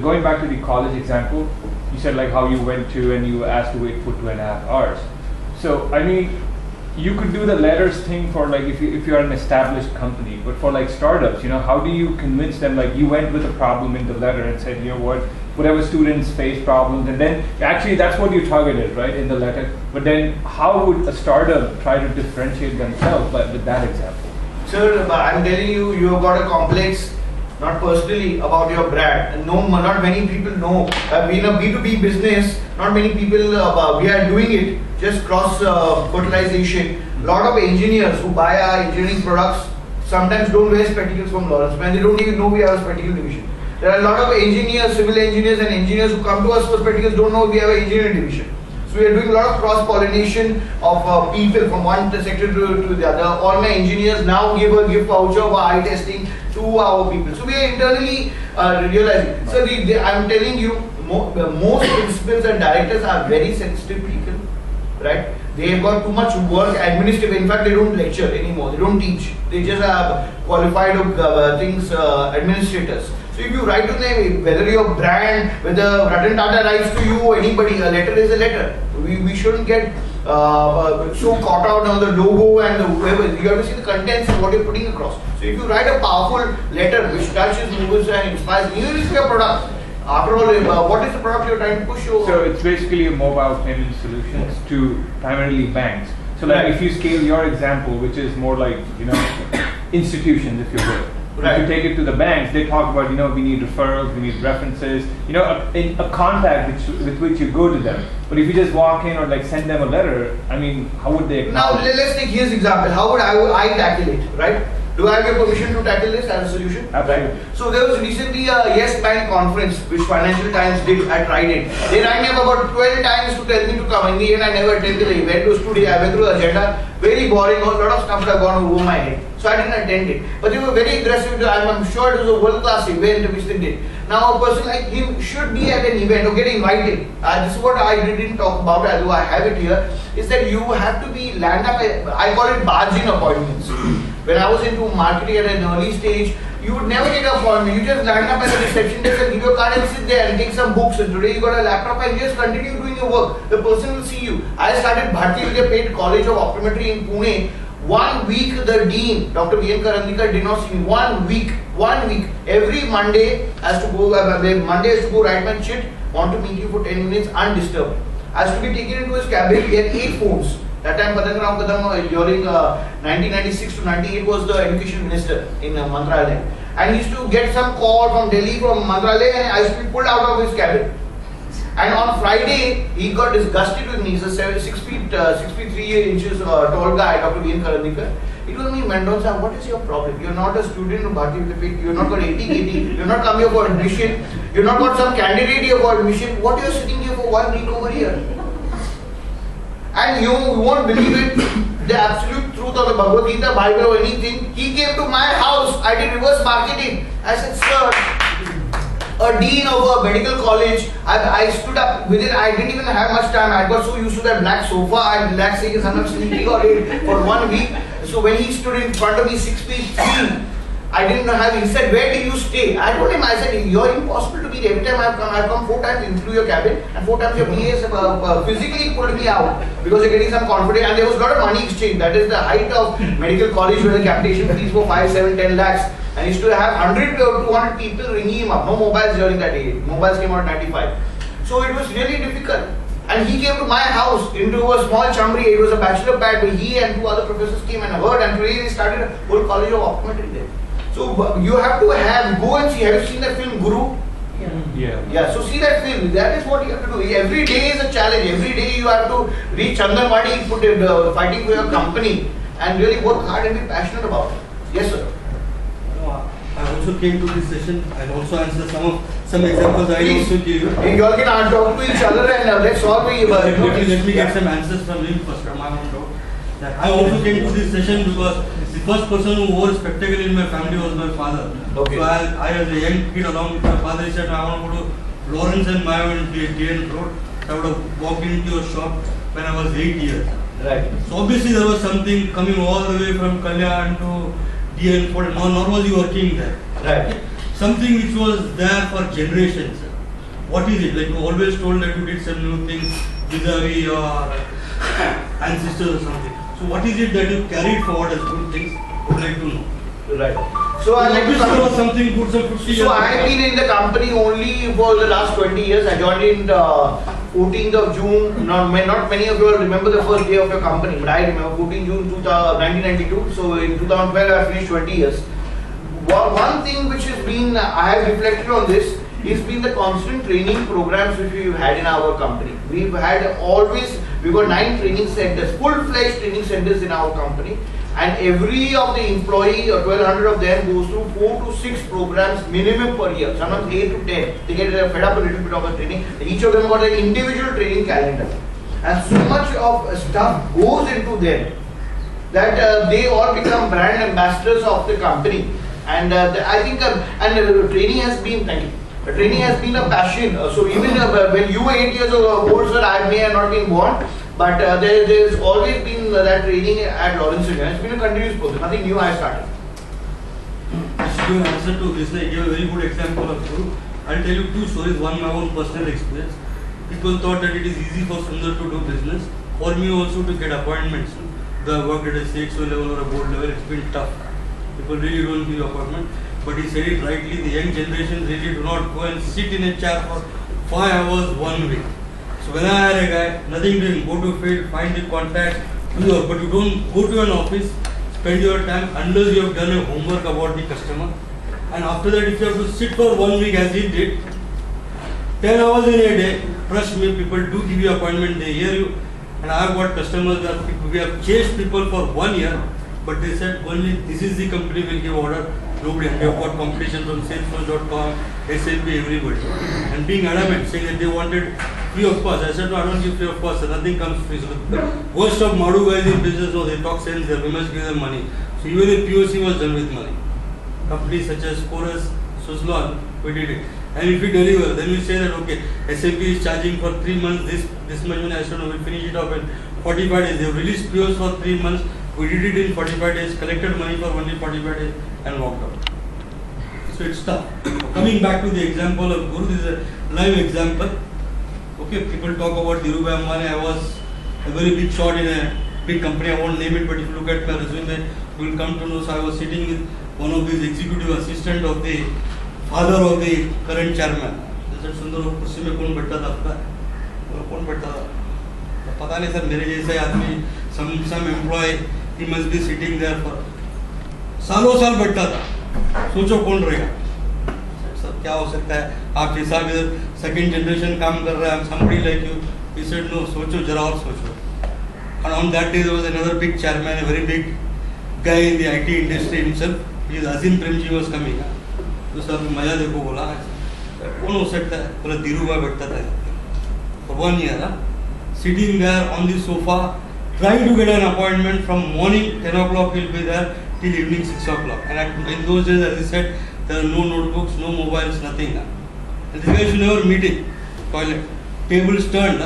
going back to the college example. You said like how you went to and you were asked to wait for 2.5 hours. So I mean, you could do the letters thing for like if you are an established company, but for like startups, how do you convince them? Like you went with a problem in the letter and said, you know what, whatever students face problems, and then actually that's what you targeted, right, in the letter. But then how would a startup try to differentiate themselves with that example? Sir, I'm telling you, you have got a complex, not personally, about your brand. And no, not many people know. In a B2B business, not many people, we are doing it, just cross fertilization. A lot of engineers who buy our engineering products sometimes don't wear spectacles from Lawrence, and they don't even know we have a spectacle division. There are a lot of engineers, civil engineers and engineers who come to us for spectacles, don't know we have an engineering division. So we are doing a lot of cross-pollination of people from one sector to the other. All my engineers now give a gift voucher for eye testing to our people. So we are internally realizing. So I'm telling you, most principals and directors are very sensitive people, right? They have got too much work, administrative. In fact, they don't lecture anymore. They don't teach. They just have qualified administrators. So if you write to them, whether your brand, whether Ratan Tata writes to you, anybody, a letter is a letter. We shouldn't get so caught out on the logo and whoever. You have to see the contents and what you're putting across. So if you write a powerful letter which touches, moves and inspires, even if your product, after all, what is the product you're trying to push over? So it's basically a mobile payment solutions to primarily banks. So like if you scale your example, which is more like, institutions, if you will. Right. If you take it to the banks, they talk about, we need referrals, we need references, a contact with which you go to them. But if you just walk in or like send them a letter, I mean, how would they acknowledge? Now let's take his example. How would I tackle it, right? Do I have your permission to tackle this as a solution? Absolutely. Right. So there was recently a Yes Bank conference which Financial Times did. I tried it. They rang me about 12 times to tell me to come. In the end, I never attended the event. It was today. I went through the agenda. Very boring. A lot of stuff had gone over my head. So I didn't attend it. But they were very aggressive. I'm sure it was a world-class event which they did. Now a person like him should be at an event or get invited. This is what I didn't talk about, although I have it here, is that you have to be land up, I call it bargain appointments. When I was into marketing at an early stage, you would never get an appointment. You just land up at the reception desk and give your card and sit there and take some books. And today you got a laptop and just continue doing your work. The person will see you. I started Bharti Vidya Paid College of Optometry in Pune. 1 week the dean, Dr. V.N. Karandikar, did not see me. 1 week. Every Monday has to go write my chit, want to meet you for 10 minutes undisturbed. Has to be taken into his cabin. He had 8 phones. That time Madan Rao Kadam during 1996 to 98 was the education minister in Mantralaya. And he used to get some call from Delhi, from Mantralaya, and I used to be pulled out of his cabin. And on Friday, he got disgusted with me. He's a 6 feet 3 inches tall guy, Dr. V.N. Karandikar. He told me, Mendonca, what is your problem? You're not a student of Bharti Vidya Paid. You're not got 80 KT. You're not come here for admission. You're not got some candidate here for admission. What you're sitting here for 1 week over here? And you won't believe it, the absolute truth of the Bhagavad Gita, Bible or anything, he came to my house, I did reverse marketing. I said, sir, a dean of a medical college, I stood up within, I didn't even have much time, I got so used to that black sofa, I relaxed and sometimes sleeping on it for 1 week. So when he stood in front of me 6 feet 3, I didn't have, he said, where did you stay? I told him, I said, you're impossible to beat. Every time I've come 4 times into your cabin and 4 times your PAs physically pulled me out because you're getting some confidence, and there was a lot of money exchange. That is the height of medical college where the capitation fees were 5, 7, 10 lakhs. And he used to have 100 or 200 people ringing him up. No mobiles during that age. Mobiles came out in 95. So it was really difficult. And he came to my house into a small chamri. It was a bachelor pad where he and 2 other professors came and heard, and today they started a whole college of optometry there. So you have to go and see. Have you seen that film Guru? Yeah. So see that film. That is what you have to do. Every day is a challenge. Every day you have to reach Chandanwadi, put it, fighting for your company, and really work hard and be passionate about it. Yes, sir. I also came to this session. I'll also answer some examples I also give you. You all can talk to each other and let's solve it. Let me get some answers from him first. From my own doubt. I also came to this session because the first person who wore spectacle in my family was my father. Okay. So I as a young kid along with my father, he said, I want to go to Lawrence and Mayo and DN Road. I would have walked into a shop when I was 8 years. Right. So obviously there was something coming all the way from Kalyan to DN Road. Nor was he working there. Right. Something which was there for generations. What is it? Like you always told that you did some new things vis-a-vis your ancestors or something. So what is it that you carried forward as good things? I would like to know. Right. So I like to there was something good, some 50 years. So I have been in the company only for the last 20 years. I joined in 14th of June. Not many of you will remember the first day of your company, but I remember 14 June 1992. So in 2012 I finished 20 years. One thing which has been, I have reflected on this, has been the constant training programs which we've had in our company. We've got 9 training centers, full-fledged training centers in our company, and every of the employee, or 1200 of them, goes through 4 to 6 programs minimum per year, sometimes 8 to 10. They get fed up a little bit of a training. Each of them got an individual training calendar, and so much of stuff goes into them that they all become brand ambassadors of the company. And I think, training has been, thank you. Training has been a passion. So even when you were 8 years old, sir, I may have not been born, but there's always been that training at Lawrence. It's been a continuous process. Nothing new I started. Just to answer to this, I give a very good example of Guru. I'll tell you 2 stories. One, my own personal experience. People thought that it is easy for Sundar to do business. For me also to get appointments. The work at a CXO level or a board level, it's been tough. People really don't give appointment. But he said it rightly, the young generation really do not go and sit in a chair for 5 hours 1 week. So when I had a guy, nothing doing, go to field, find the contacts, do your, but you don't go to an office, spend your time unless you have done a homework about the customer. And after that, if you have to sit for 1 week as he did, 10 hours in a day, trust me, people do give you appointment, they hear you. And I have got customers that we have chased people for 1 year, but they said only this is the company will give order. Nobody, and we have got competition from Salesforce.com, SAP, everybody. And being adamant, saying that they wanted free of cost. I said, no, I don't give free of cost, so nothing comes free. So the worst of Madu guys in business was they talk sense there, we must give them money. So even the POC was done with money. Companies such as Chorus, Suzlon, we did it. And if we deliver, then we say that okay, SAP is charging for 3 months this much money. I said, no, we'll finish it off in 45 days. They've released POs for 3 months. We did it in 45 days, collected money for only 45 days and walked out. So it's tough. Coming back to the example of Guru, this is a live example. Okay, people talk about Dhirubhai Ambani. I was a very big shot in a big company. I won't name it, but if you look at my resume, you will come to know. So I was sitting with one of these executive assistant of the father of the current chairman. They said, Sundar, kursi mein kaun baithta tha aapka? Kaun baithta tha? पता नहीं sir मेरे जैसे आदमी some employee he must be sitting there for सालों साल बैठा था सोचो कौन रहेगा सर क्या हो सकता है आप जैसा भी सेकंड जनरेशन काम कर रहा है somebody like you he said no सोचो जरा और सोचो and on that day there was another big chairman a very big guy in the IT industry himself he is Azim Premji was coming तो sir मजा देखो बोला कौन हो सकता है बोला धीरूभाई बैठता था for 1 year sitting there on the sofa, trying to get an appointment from morning 10 o'clock he'll be there till evening 6 o'clock. And in those days, as I said, there are no notebooks, no mobiles, nothing. And this guy should never meet in toilet. Tables turned.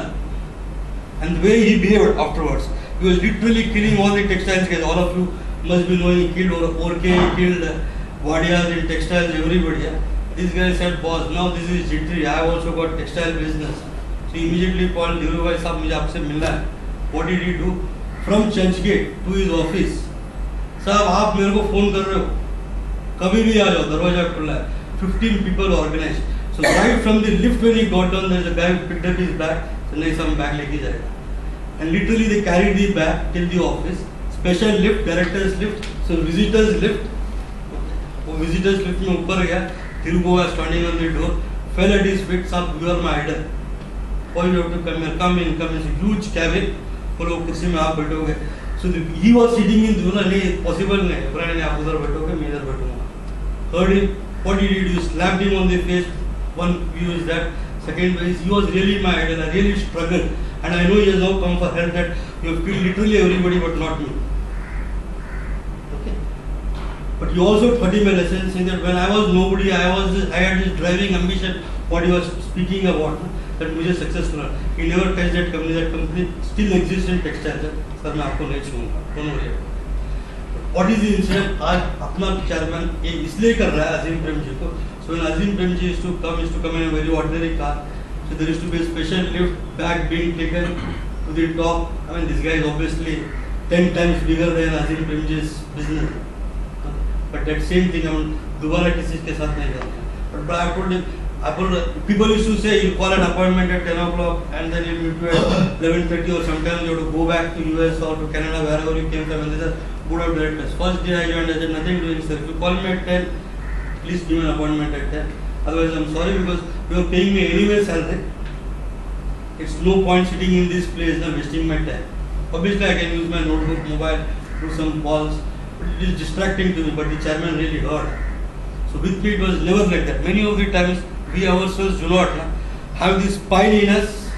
And the way he behaved afterwards, he was literally killing all the textiles guys. All of you must be knowing, he killed Orke, he killed Vadiyas in textiles, everybody. This guy said, boss, now this is jittery. I have also got textile business. So he immediately called Dhirubhai Sahab, mujhe aapse milna hai. What did he do? From Churchgate to his office. साहब आप मेरे को phone कर रहे हो, कभी भी आ जाओ, दरवाजा खुला है. 15 people organized. So right from the lift when he got down, there's a guy who picked up his bag. So नहीं सब bag लेके जाएगा. And literally they carried the bag till the office. Special lift, director's lift, so visitors lift. वो visitors lift में ऊपर गया. Thiruvo was standing on the door, fell at his feet. साहब, you are my idol. All you have to come here, come in. It's a huge cabin. वो लोग कुर्सी में आप बैठोगे. So he was sitting in the नहीं possible नहीं. बोला नहीं आप उधर बैठोगे, मैं इधर बैठूंगा. Heard him. What did he do? Slapped him on the face. One view is that. Second is he was really my idol. I really struggled, and I know he has now come for help. That you have killed literally everybody, but not me. Okay. But you also taught him a lesson, saying that when I was nobody, I had this driving ambition. What he was speaking about, that मुझे successful. He never touched that company. That company still exists in textile. Sir मैं आपको नहीं छूऊंगा. कौन हो रहा है? What is the incident? आज अपना chairman ये इसलिए कर रहा है Azim Premji को. So when Azim Premji used to come in a very ordinary car. So there used to be a special lift, bag being taken to the top. I mean this guy is obviously 10 times bigger than Azim Premji's business. But that same thing I mean दोबारा किसी के साथ नहीं करना. But I told him. People used to say you call an appointment at 10 o'clock and then you meet you at 11:30 or sometimes you have to go back to US or to Canada wherever you came from and these are board of directors. First day I joined, I said nothing doing sir. If you call me at 10, please give me an appointment at 10. Otherwise I'm sorry because you are paying me anyway salary. It's no point sitting in this place and wasting my time. Obviously I can use my notebook, mobile, do some calls. It is distracting to me but the chairman really heard. So with me it was never like that. Many of the times we ourselves do not have this spine in us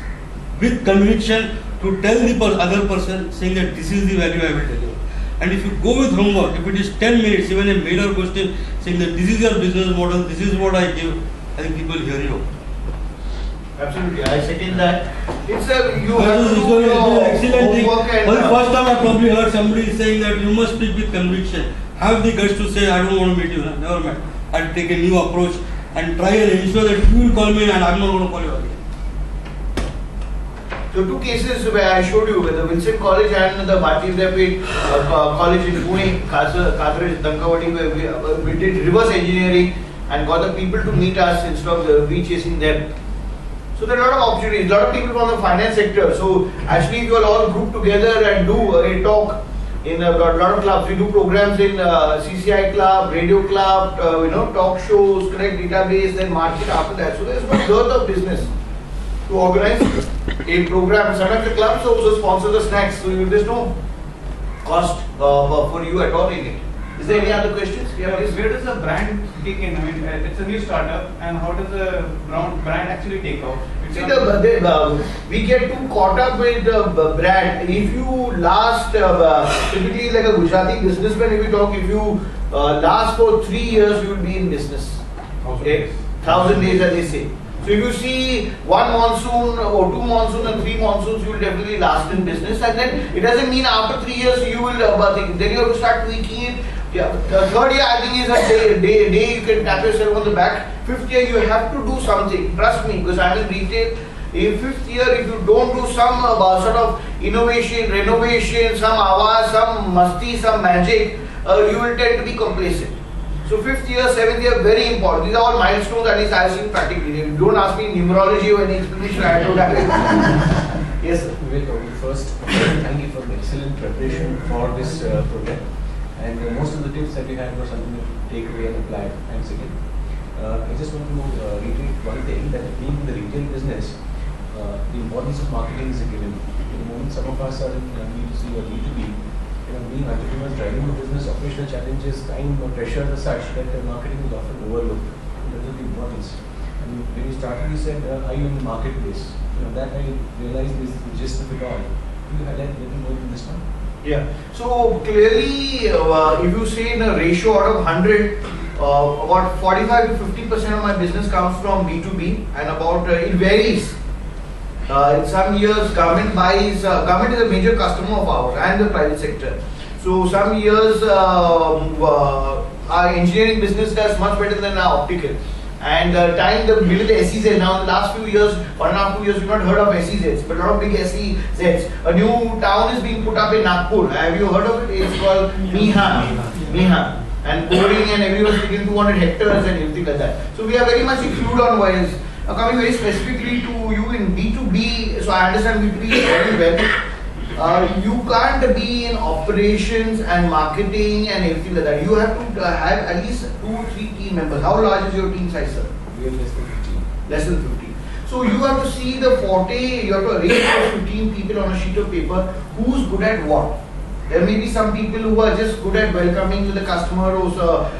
with conviction to tell the other person saying that this is the value I will tell you. And if you go with homework, if it is 10 minutes, even a major question saying that this is your business model, this is what I give, I think people hear you. Absolutely, I second that. It's a you That have is to do your excellent thing. homework and For the first time I probably heard somebody saying that you must speak with conviction. Have the guts to say I don't want to meet you. Never mind. I'll take a new approach and try and ensure that you will call me and I'm not going to call you again. So two cases where I showed you, the Vincent College and the Bharati Vidyapit College in Pune, Kadrej, Dankawadi, where we did reverse engineering and got the people to meet us instead of we chasing them. So there are a lot of opportunities, a lot of people from the finance sector. So actually if you are all grouped together and do a talk in a lot of clubs, we do programs in CCI club, radio club, talk shows, connect database, then market after that. So there's no dearth of business to organize a program. Sometimes the clubs also sponsor the snacks, so there's no cost for you at all in it. Is there any other questions? Yeah, where does the brand kick in? I mean, it's a new startup, and how does the brand actually take off? See, we get too caught up with the brand. If you last, typically like a Gujarati businessman, if you last for 3 years, you will be in business. Okay, 1,000 days as they say. So if you see one monsoon or two monsoons and three monsoons, you will definitely last in business. And then it doesn't mean after 3 years you will, then you have to start tweaking it. Yeah, the third year I think is a day you can tap yourself on the back. 5th year you have to do something. Trust me, because I'm in retail. In 5th year, if you don't do some sort of innovation, renovation, some awaaz, some masti, some magic, you will tend to be complacent. So 5th year, 7th year, very important. These are all milestones that is I have seen practically. If you don't ask me numerology or any explanation, I don't have it. Yes, sir. First, thank you for the excellent preparation for this project. And most of the tips that you had were something to take away and apply. And second, I just want to reiterate one thing, that being in the retail business, the importance of marketing is a given. In the moment some of us are in B2C or B2B, being entrepreneurs driving the business, operational challenges, time or pressure are such that marketing is often overlooked. That is the importance. And when you started, you said, are you in the marketplace? that I realized is the gist of it all. Could you highlight a little more in this one? Yeah. So clearly, if you say in a ratio out of 100, about 45 to 50% of my business comes from B2B, and about it varies. In some years, government buys. Government is a major customer of ours, and the private sector. So some years, our engineering business does much better than our optical. And the middle the SEZ. Now in the last few years, 1.5 2 years, we've not heard of SEZs, but a lot of big SEZs. A new town is being put up in Nagpur. Have you heard of it? It's called Mihan. And coding and everyone's taking 200 hectares and everything like that. So we are very much included on wires. Coming very specifically to you in B2B, so I understand B2B very well. You can't be in operations and marketing and everything like that. You have to have at least 2 or 3 team members. How large is your team size, sir? We are less than 15. Less than 50. So you have to see the forte, you have to arrange for 15 people on a sheet of paper who's good at what. There may be some people who are just good at welcoming to the customer, or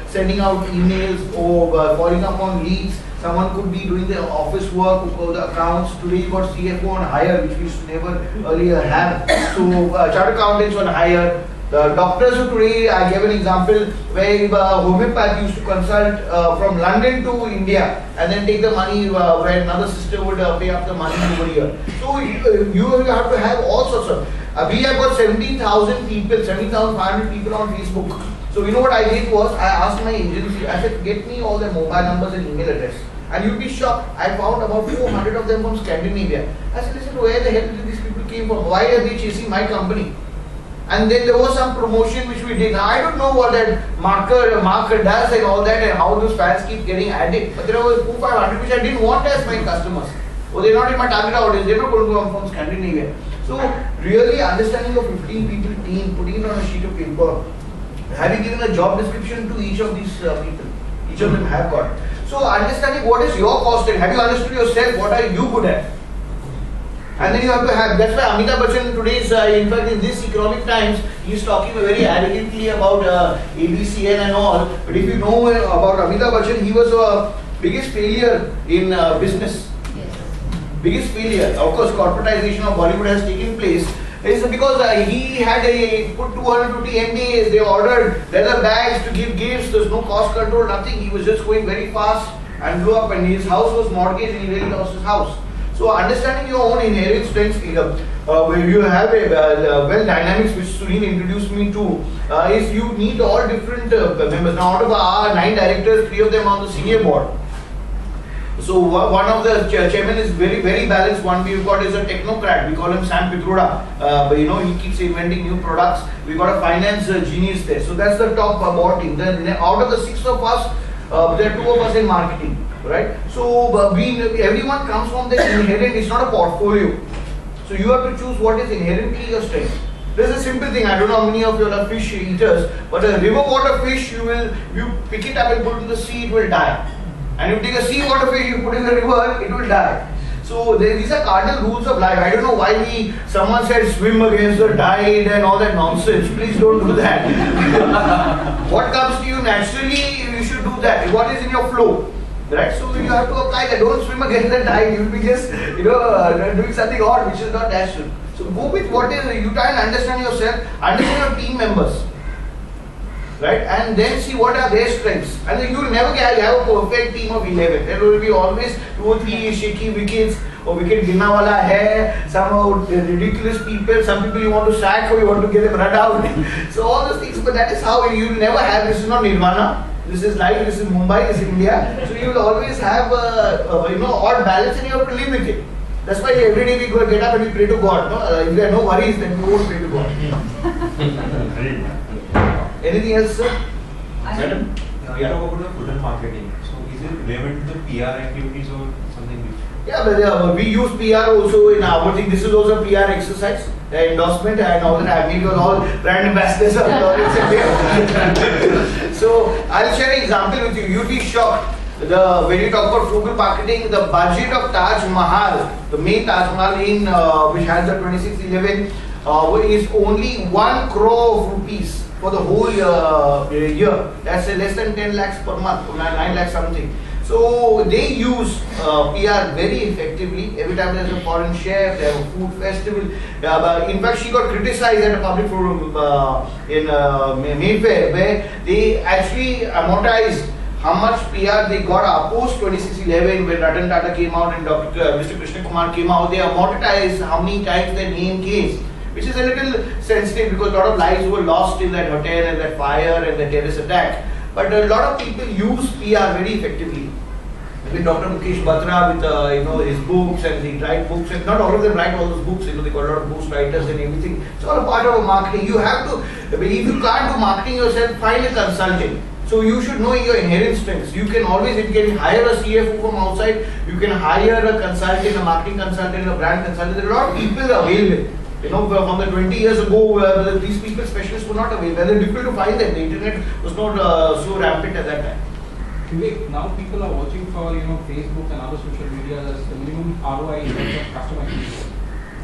sending out emails, or following up on leads. Someone could be doing the office work, the accounts. Today you got CFO on hire, which we used to never earlier have. So chartered accountants on hire. The doctors who today, I gave an example where homeopathy used to consult from London to India and then take the money where another sister would pay up the money over here. So you have to have all sorts of. We have got 17,000 people, 17,500 people on Facebook. So you know what I did was, I asked my agency, I said, get me all their mobile numbers and email address. And you'll be shocked, I found about 400 of them from Scandinavia. I said, listen, where the hell did these people came from? Why are they chasing my company? And then there was some promotion which we did. Now I don't know what that marker does and all that, and how those fans keep getting added. But there were 400-500 which I didn't want as my customers. Oh, they're not in my target audience, they're not going to come from Scandinavia. So really understanding a 15 people team, putting it on a sheet of paper, having given a job description to each of these people. Each of them have got. So understanding what is your cost and have you understood yourself, what are you good at? And then you have to have, that's why Amitabh Bachchan today's, in fact in this economic times, he's talking very arrogantly about ABCN and all. But if you know about Amitabh Bachchan, he was a biggest failure in business. Biggest failure. Of course, corporatization of Bollywood has taken place. It's because he had put 250 MBAs, they ordered leather bags to give gifts, there's no cost control, nothing. He was just going very fast and blew up, and his house was mortgaged and he really lost his house. So understanding your own inherent strengths, where you have a well dynamics, which Sunil introduced me to, is you need all different members. Now out of our 9 directors, 3 of them are on the senior board. So one of the chairman is very balanced. One we've got is a technocrat. We call him Sam Pitroda. But you know, he keeps inventing new products. We got a finance genius there. So that's the top board team. Then out of the 6 of us, there are 2 of us in marketing, right? So everyone comes from the inherent. It's not a portfolio. So you have to choose what is inherently your strength. There's a simple thing. I don't know how many of you are fish eaters, but a river water fish, you pick it up and put it in the sea, it will die. And if you take a sea water fish, you put in the river, it will die. So these are cardinal rules of life. I don't know why someone said swim against the tide and all that nonsense. Please don't do that. What comes to you naturally, you should do that. What is in your flow, right? So you have to apply that. Don't swim against the tide. You'll be just doing something odd which is not natural. So go with what is. You try and understand yourself, understand your team members. Right, and then see what are their strengths. And then you will never have a perfect team of 11. There will be always 2 or 3 shaky wickets, or wicket ginna wala hai, some ridiculous people, some people you want to sack or you want to get them run out. So all those things, but that is how you will never have. This is not Nirvana. This is life. This is Mumbai. This is India. So you will always have odd balance, and you have to live with it. That's why every day we go get up and we pray to God. No? If there are no worries, then we won't pray to God. Anything else, sir? Madam, you talk about the product marketing. So is it relevant to the PR activities or something different? Yeah, but we use PR also in our thing. This is also a PR exercise, endorsement, and all that. I mean, you're all brand ambassadors of Lawrence India. So I'll share an example with you. You'll be shocked. When you talk about frugal marketing, the budget of Taj Mahal, the main Taj Mahal in which has the 2611, is only 1 crore of rupees for the whole year. That's less than 10 lakhs per month, 9 lakhs something. So they use PR very effectively. Every time there's a foreign chef, they have a food festival. In fact, she got criticized at a public forum in Mayfair, where they actually amortized how much PR they got post 2611 when Ratan Tata came out and Mr. Krishna Kumar came out. They amortized how many times their name came, which is a little sensitive because a lot of lives were lost in that hotel and that fire and the terrorist attack. But a lot of people use PR very effectively. With Dr. Mukesh Batra with his books, and they write books, and not all of them write all those books. They got a lot of ghostwriters and everything. It's all a part of marketing. You have to, if you can't do marketing yourself, find a consultant. So you should know your inherent strengths. You can always, if you can hire a CFO from outside, you can hire a consultant, a marketing consultant, a brand consultant. There are a lot of people available. From the 20 years ago, these people specialists were not available. They were difficult to find them. The internet was not so rampant at that time. Vivek, now people are watching for Facebook and other social media as the minimum ROI in terms of customer acquisition.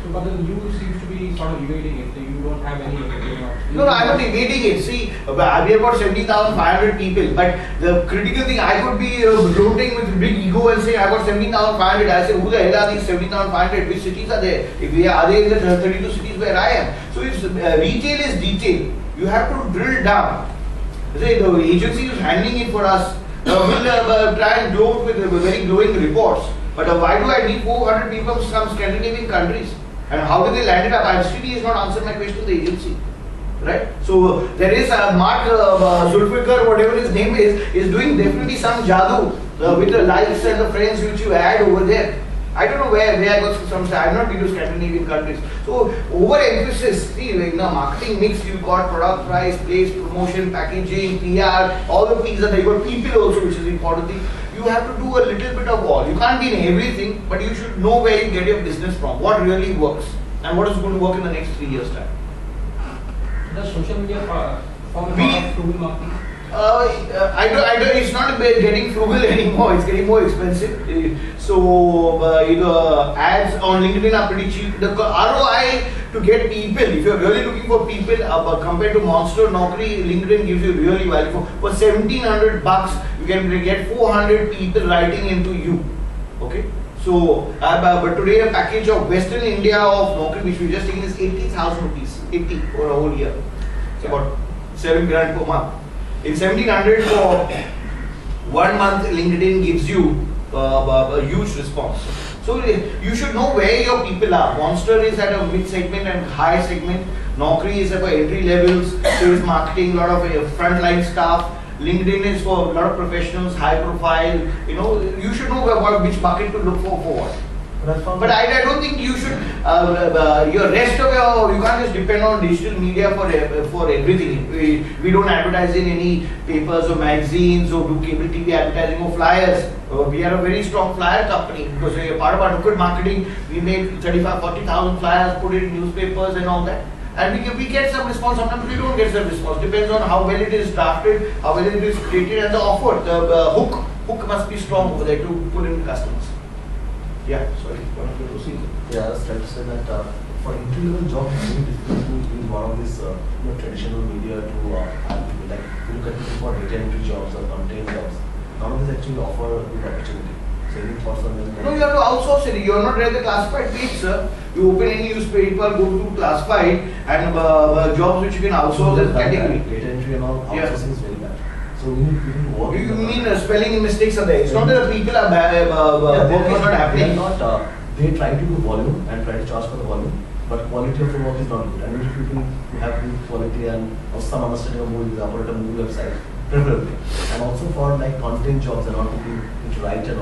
So, but then you seems to be sort of evading it. You don't have any. No, I'm not evading it. See, we have got 70,500 people, but the critical thing, I could be gloating with big ego and say I got 17,500. I say, who the hell are these 17,500? Which cities are there? If we are they in the 32 cities where I am? So, it's retail is detail. You have to drill down. Say the agency is handling it for us. We'll try and gloat with very glowing reports. But why do I need 400 people from some Scandinavian countries? And how do they land it up? ICT has not answered my question, the agency. Right? So there is Mark Zulfikar, whatever his name is doing definitely some jadoo with the likes and the friends which you add over there. I don't know where I got some. I've not been to Scandinavian countries. So overemphasis. See, in the marketing mix, you've got product price, place, promotion, packaging, PR, all the things that you got people also, which is important thing. You have to do a little bit of all. You can't be in everything, but you should know where you get your business from, what really works, and what is going to work in the next 3 years' time. Does social media form a part of frugal marketing? It's not getting frugal anymore. It's getting more expensive. So ads on LinkedIn are pretty cheap. The ROI to get people, if you're really looking for people, compared to Monster, Naukri, LinkedIn gives you really value. For $1,700, you can get 400 people writing into you. Okay. So, but today a package of Western India of Naukri, which we just taken, is 80,000 rupees. 80 for a whole year. It's about 7 grand per month. In 1,700 for 1 month, LinkedIn gives you a huge response. So you should know where your people are. Monster is at a mid segment and high segment. Naukri is for entry levels, sales marketing, a lot of frontline staff. LinkedIn is for a lot of professionals, high profile. You should know which bucket to look for what. But I don't think you should. Your rest of you can't just depend on digital media for everything. We don't advertise in any papers or magazines or do cable TV advertising or flyers. We are a very strong flyer company because we are part of our Nukkad marketing. We make 35,000-40,000 flyers, put it in newspapers and all that. And we get some response. Sometimes we don't get some response. Depends on how well it is drafted, how well it is created, and the offer. The hook must be strong over there to pull in customers. Yeah, sorry. Yeah, I was trying to say that for entry-level jobs, it's very difficult to use one of these traditional media to have people. Like, you look at people for data entry jobs or content jobs. None of these actually offer a good opportunity. So, any thoughts on them? No, you have to outsource it. You are not read the classified page, sir. You open any newspaper, go to classified, and jobs which you can outsource as category. Data entry and all, outsourcing is very bad. So we need people to work. You mean spelling mistakes are there? It's not that the people are work is not happening. They try to do volume and try to charge for the volume, but quality of the work is not good. And if people who have good quality and some understanding of movie, operate a movie website, preferably. And also for like content jobs and all people which write and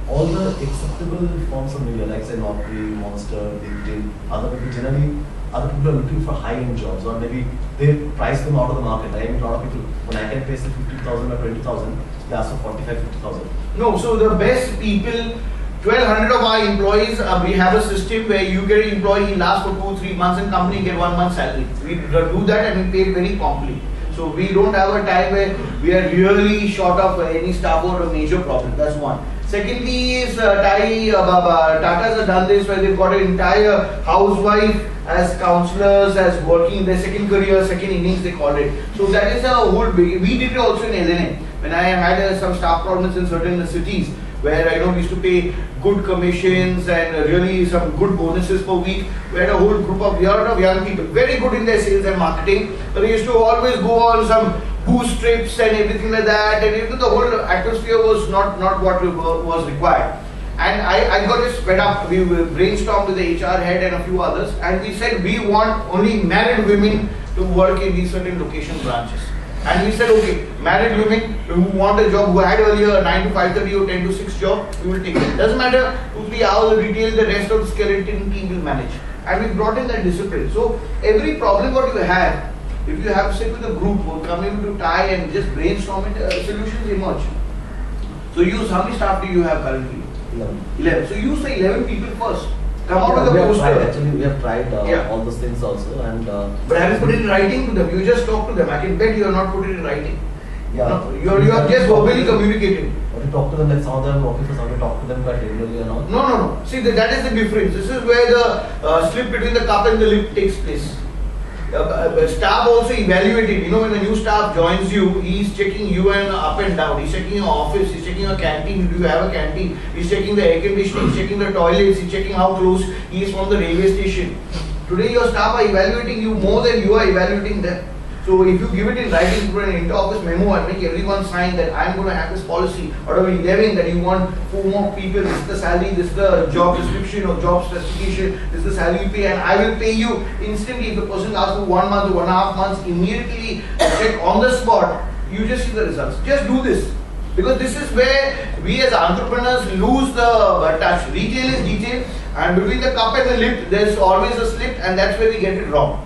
all the acceptable forms of media, like say Naukri, Monster, LinkedIn, other people generally. Other people are looking for high-end jobs, or maybe they price them out of the market. I mean, a lot of people, when I can pay say 50,000 or 20,000, they ask for 50,000. No, so the best people, 1,200 of our employees, we have a system where you get an employee, he lasts for 2-3 months and company get 1 month's salary. We do that and we pay very promptly. So we don't have a time where we are really short of any staff or a major problem. That's one. Secondly is Tatas have done this where they've got an entire housewife as counselors, as working their second career, second innings they call it. So that is a whole big, we did it also in LNM. when I had some staff problems in certain cities where we used to pay good commissions and really some good bonuses per week. We had a whole group of young people, very good in their sales and marketing, but they used to always go on some boost trips and everything like that, and even the whole atmosphere was not what was required. And I got just fed up. We brainstormed with the HR head and a few others, and we said we want only married women to work in these certain location branches. And we said, okay, married women who want a job, who had earlier a 9 to 5:30 or 10 to 6 job, we will take it. Doesn't matter 2-3 hours of retail, the rest of the skeleton team will manage. And we brought in that discipline. So every problem what you have, if you have to sit with a group or come into tie and just brainstorm it, solutions emerge. So how many staff do you have currently? 11. So use the 11 people first. Come out with a poster. Actually, we have tried all those things also, and but have you put it in writing to them? You just talk to them. I can bet you are not put it in writing. Yeah, no, you are just verbally communicating. But we talk to them like some of them officers, how we talk to them quite regularly and all. No. See, that is the difference. This is where the slip between the cup and the lip takes place. Staff also evaluated. When a new staff joins you, he is checking you and up and down. He's checking your office. He's checking your canteen. Do you have a canteen? He's checking the air conditioning. He's checking the toilets. He's checking how close he is from the railway station. Today, your staff are evaluating you more than you are evaluating them. So if you give it in writing through an inter-office memo and make everyone sign that I am going to have this policy out of 11 that you want 4 more people, this is the salary, this is the job description or job specification, this is the salary you pay, and I will pay you instantly. If the person asks for 1 month or 1.5 months, immediately check on the spot, you just see the results. Just do this. Because this is where we as entrepreneurs lose the touch. Retail is detail, and between the cup and the lip, there's always a slip, and that's where we get it wrong.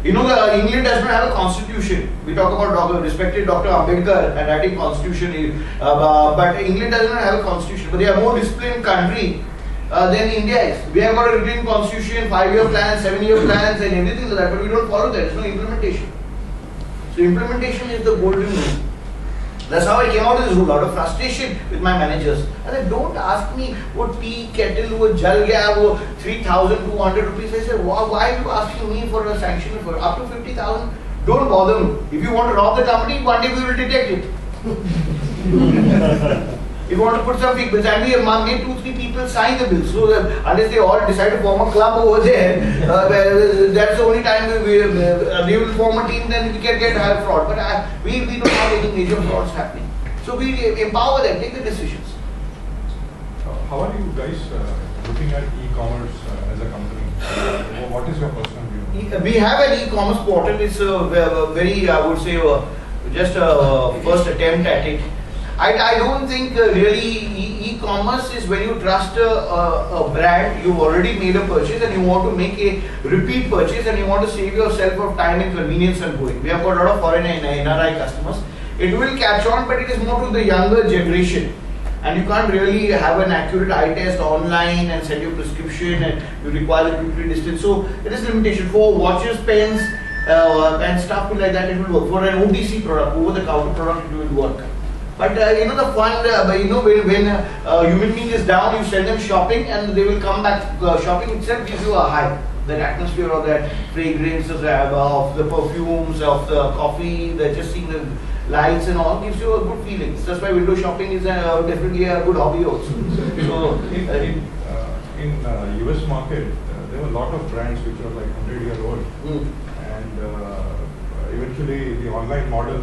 England does not have a constitution. We talk about respected Dr. Ambedkar and writing constitution, but England does not have a constitution. But they are a more disciplined country than India is. We have got a written constitution, 5-year plans, 7-year plans, and everything like that, but we don't follow that. There's no implementation. So implementation is the golden rule. That's how I came out of this rule, out of frustration with my managers. I said, don't ask me what tea kettle, what jal gaya, 3,200 rupees. I said, why are you asking me for a sanction for up to 50,000? Don't bother me. If you want to rob the company, one day we will detect it. If you want to put some bills, and we have made 2-3 people sign the bill. So unless they all decide to form a club over there, that's the only time they will form a team, then we can get higher fraud. But we don't have any major frauds happening. So we empower them, take the decisions. How are you guys looking at e-commerce as a company? What is your personal view? We have an e-commerce portal. It's a very, I would say, just a first attempt at it. I don't think really e-commerce is when you trust a brand, you've already made a purchase and you want to make a repeat purchase and you want to save yourself of time and convenience and going. We have got a lot of foreign and NRI customers. It will catch on, but it is more to the younger generation. And you can't really have an accurate eye test online and send you a prescription and you require the 2-3 distance. So there is limitation for watches, pens and stuff like that. It will work. For an OTC product, over the counter product, it will work. But the fun, when human being is down, you send them shopping and they will come back. Shopping itself gives you a high. That atmosphere of that fragrance of the perfumes, of the coffee, just seeing the lights and all gives you a good feeling. That's why window shopping is definitely a good hobby also. So in US market, there were a lot of brands which are like 100-year-old, and eventually the online model.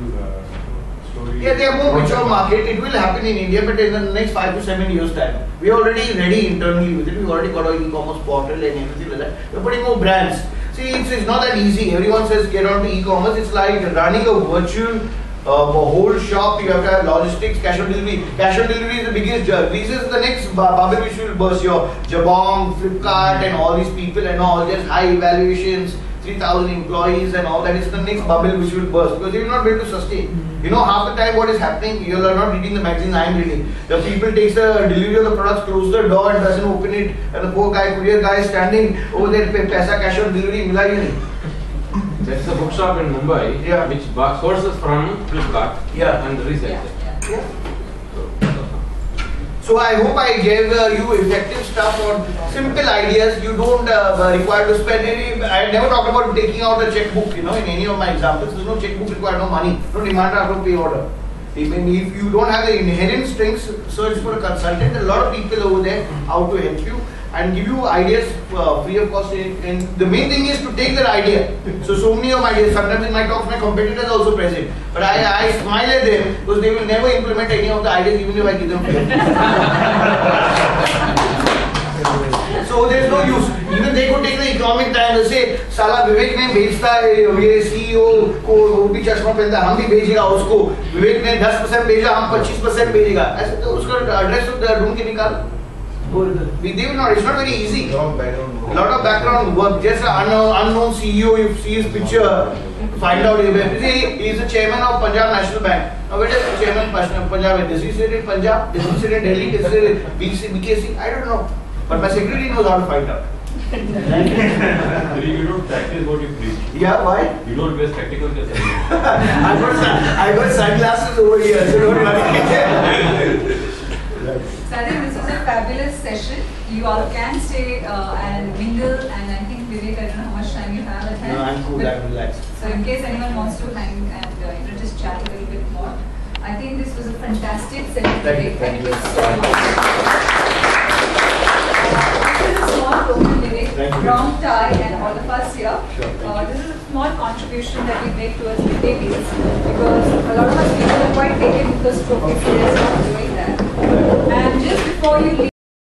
Yeah, they are more mature market. It will happen in India, but in the next 5 to 7 years time. We are already ready internally with it. We've already got our e-commerce portal and everything like that. We're putting more brands. See, it's not that easy. Everyone says get on to e-commerce. It's like running a virtual whole shop. You have to have logistics, cash on delivery. Cash on delivery is the biggest jerk. This is the next bubble which will burst. Your Jabong, Flipkart and all these people and all. Just high evaluations, 3,000 employees and all that is the next bubble which will burst because they will not be able to sustain. Half the time what is happening, you are not reading the magazine I am reading. The people takes the delivery of the products, close the door and doesn't open it, and the poor guy, courier guy is standing over there, paisa cash on delivery, mila hi nahi. That's a bookshop in Mumbai, which sources from Flipkart and resells it. So I hope I gave you effective stuff on simple ideas. You don't require to spend any. I never talked about taking out a checkbook. In any of my examples, there's no checkbook required, no money, no demand after pay order. Even if you don't have the inherent strengths, search for a consultant. There are a lot of people over there out to help you and give you ideas free of cost. And the main thing is to take that idea. So many of my ideas, sometimes in my talks, my competitors are also present. But I smile at them because they will never implement any of the ideas even if I give them free. So there's no use. Even they could take the economic time and say, साला विवेक ने भेजता है ये CEO को वो भी चश्मा पहनता है, हम भी भेजेगा उसको. विवेक ने 10% भेजा, हम 25% भेजेगा. ऐसे तो उसका एड्रेस ढूंढ के निकाल. They will not. It's not very easy. A lot of background work. Just an unknown CEO, you see his picture, find out. He is the chairman of Punjab National Bank. Now, where does the chairman of Punjab? Does he sit in Punjab? Does he sit in Delhi? Does he sit in BKC? I don't know. But my secretary knows how to find out. You don't practice what you preach. Yeah, why? You don't wear spectacles. I got sunglasses over here, so don't worry. So I think this was a fabulous session. You all can stay and mingle, and I think Vivek, I don't know how much time you have at hand. No, I'm cool, I'm relaxed. So in case anyone wants to hang and just chat a little bit more, I think this was a fantastic session today. Thank you so much. This is a small token, Vivek, from Thai and all of us here. This is a small contribution that we make towards midday meals because a lot of us people are quite taken with the stroke if they are not doing that. And just before you leave,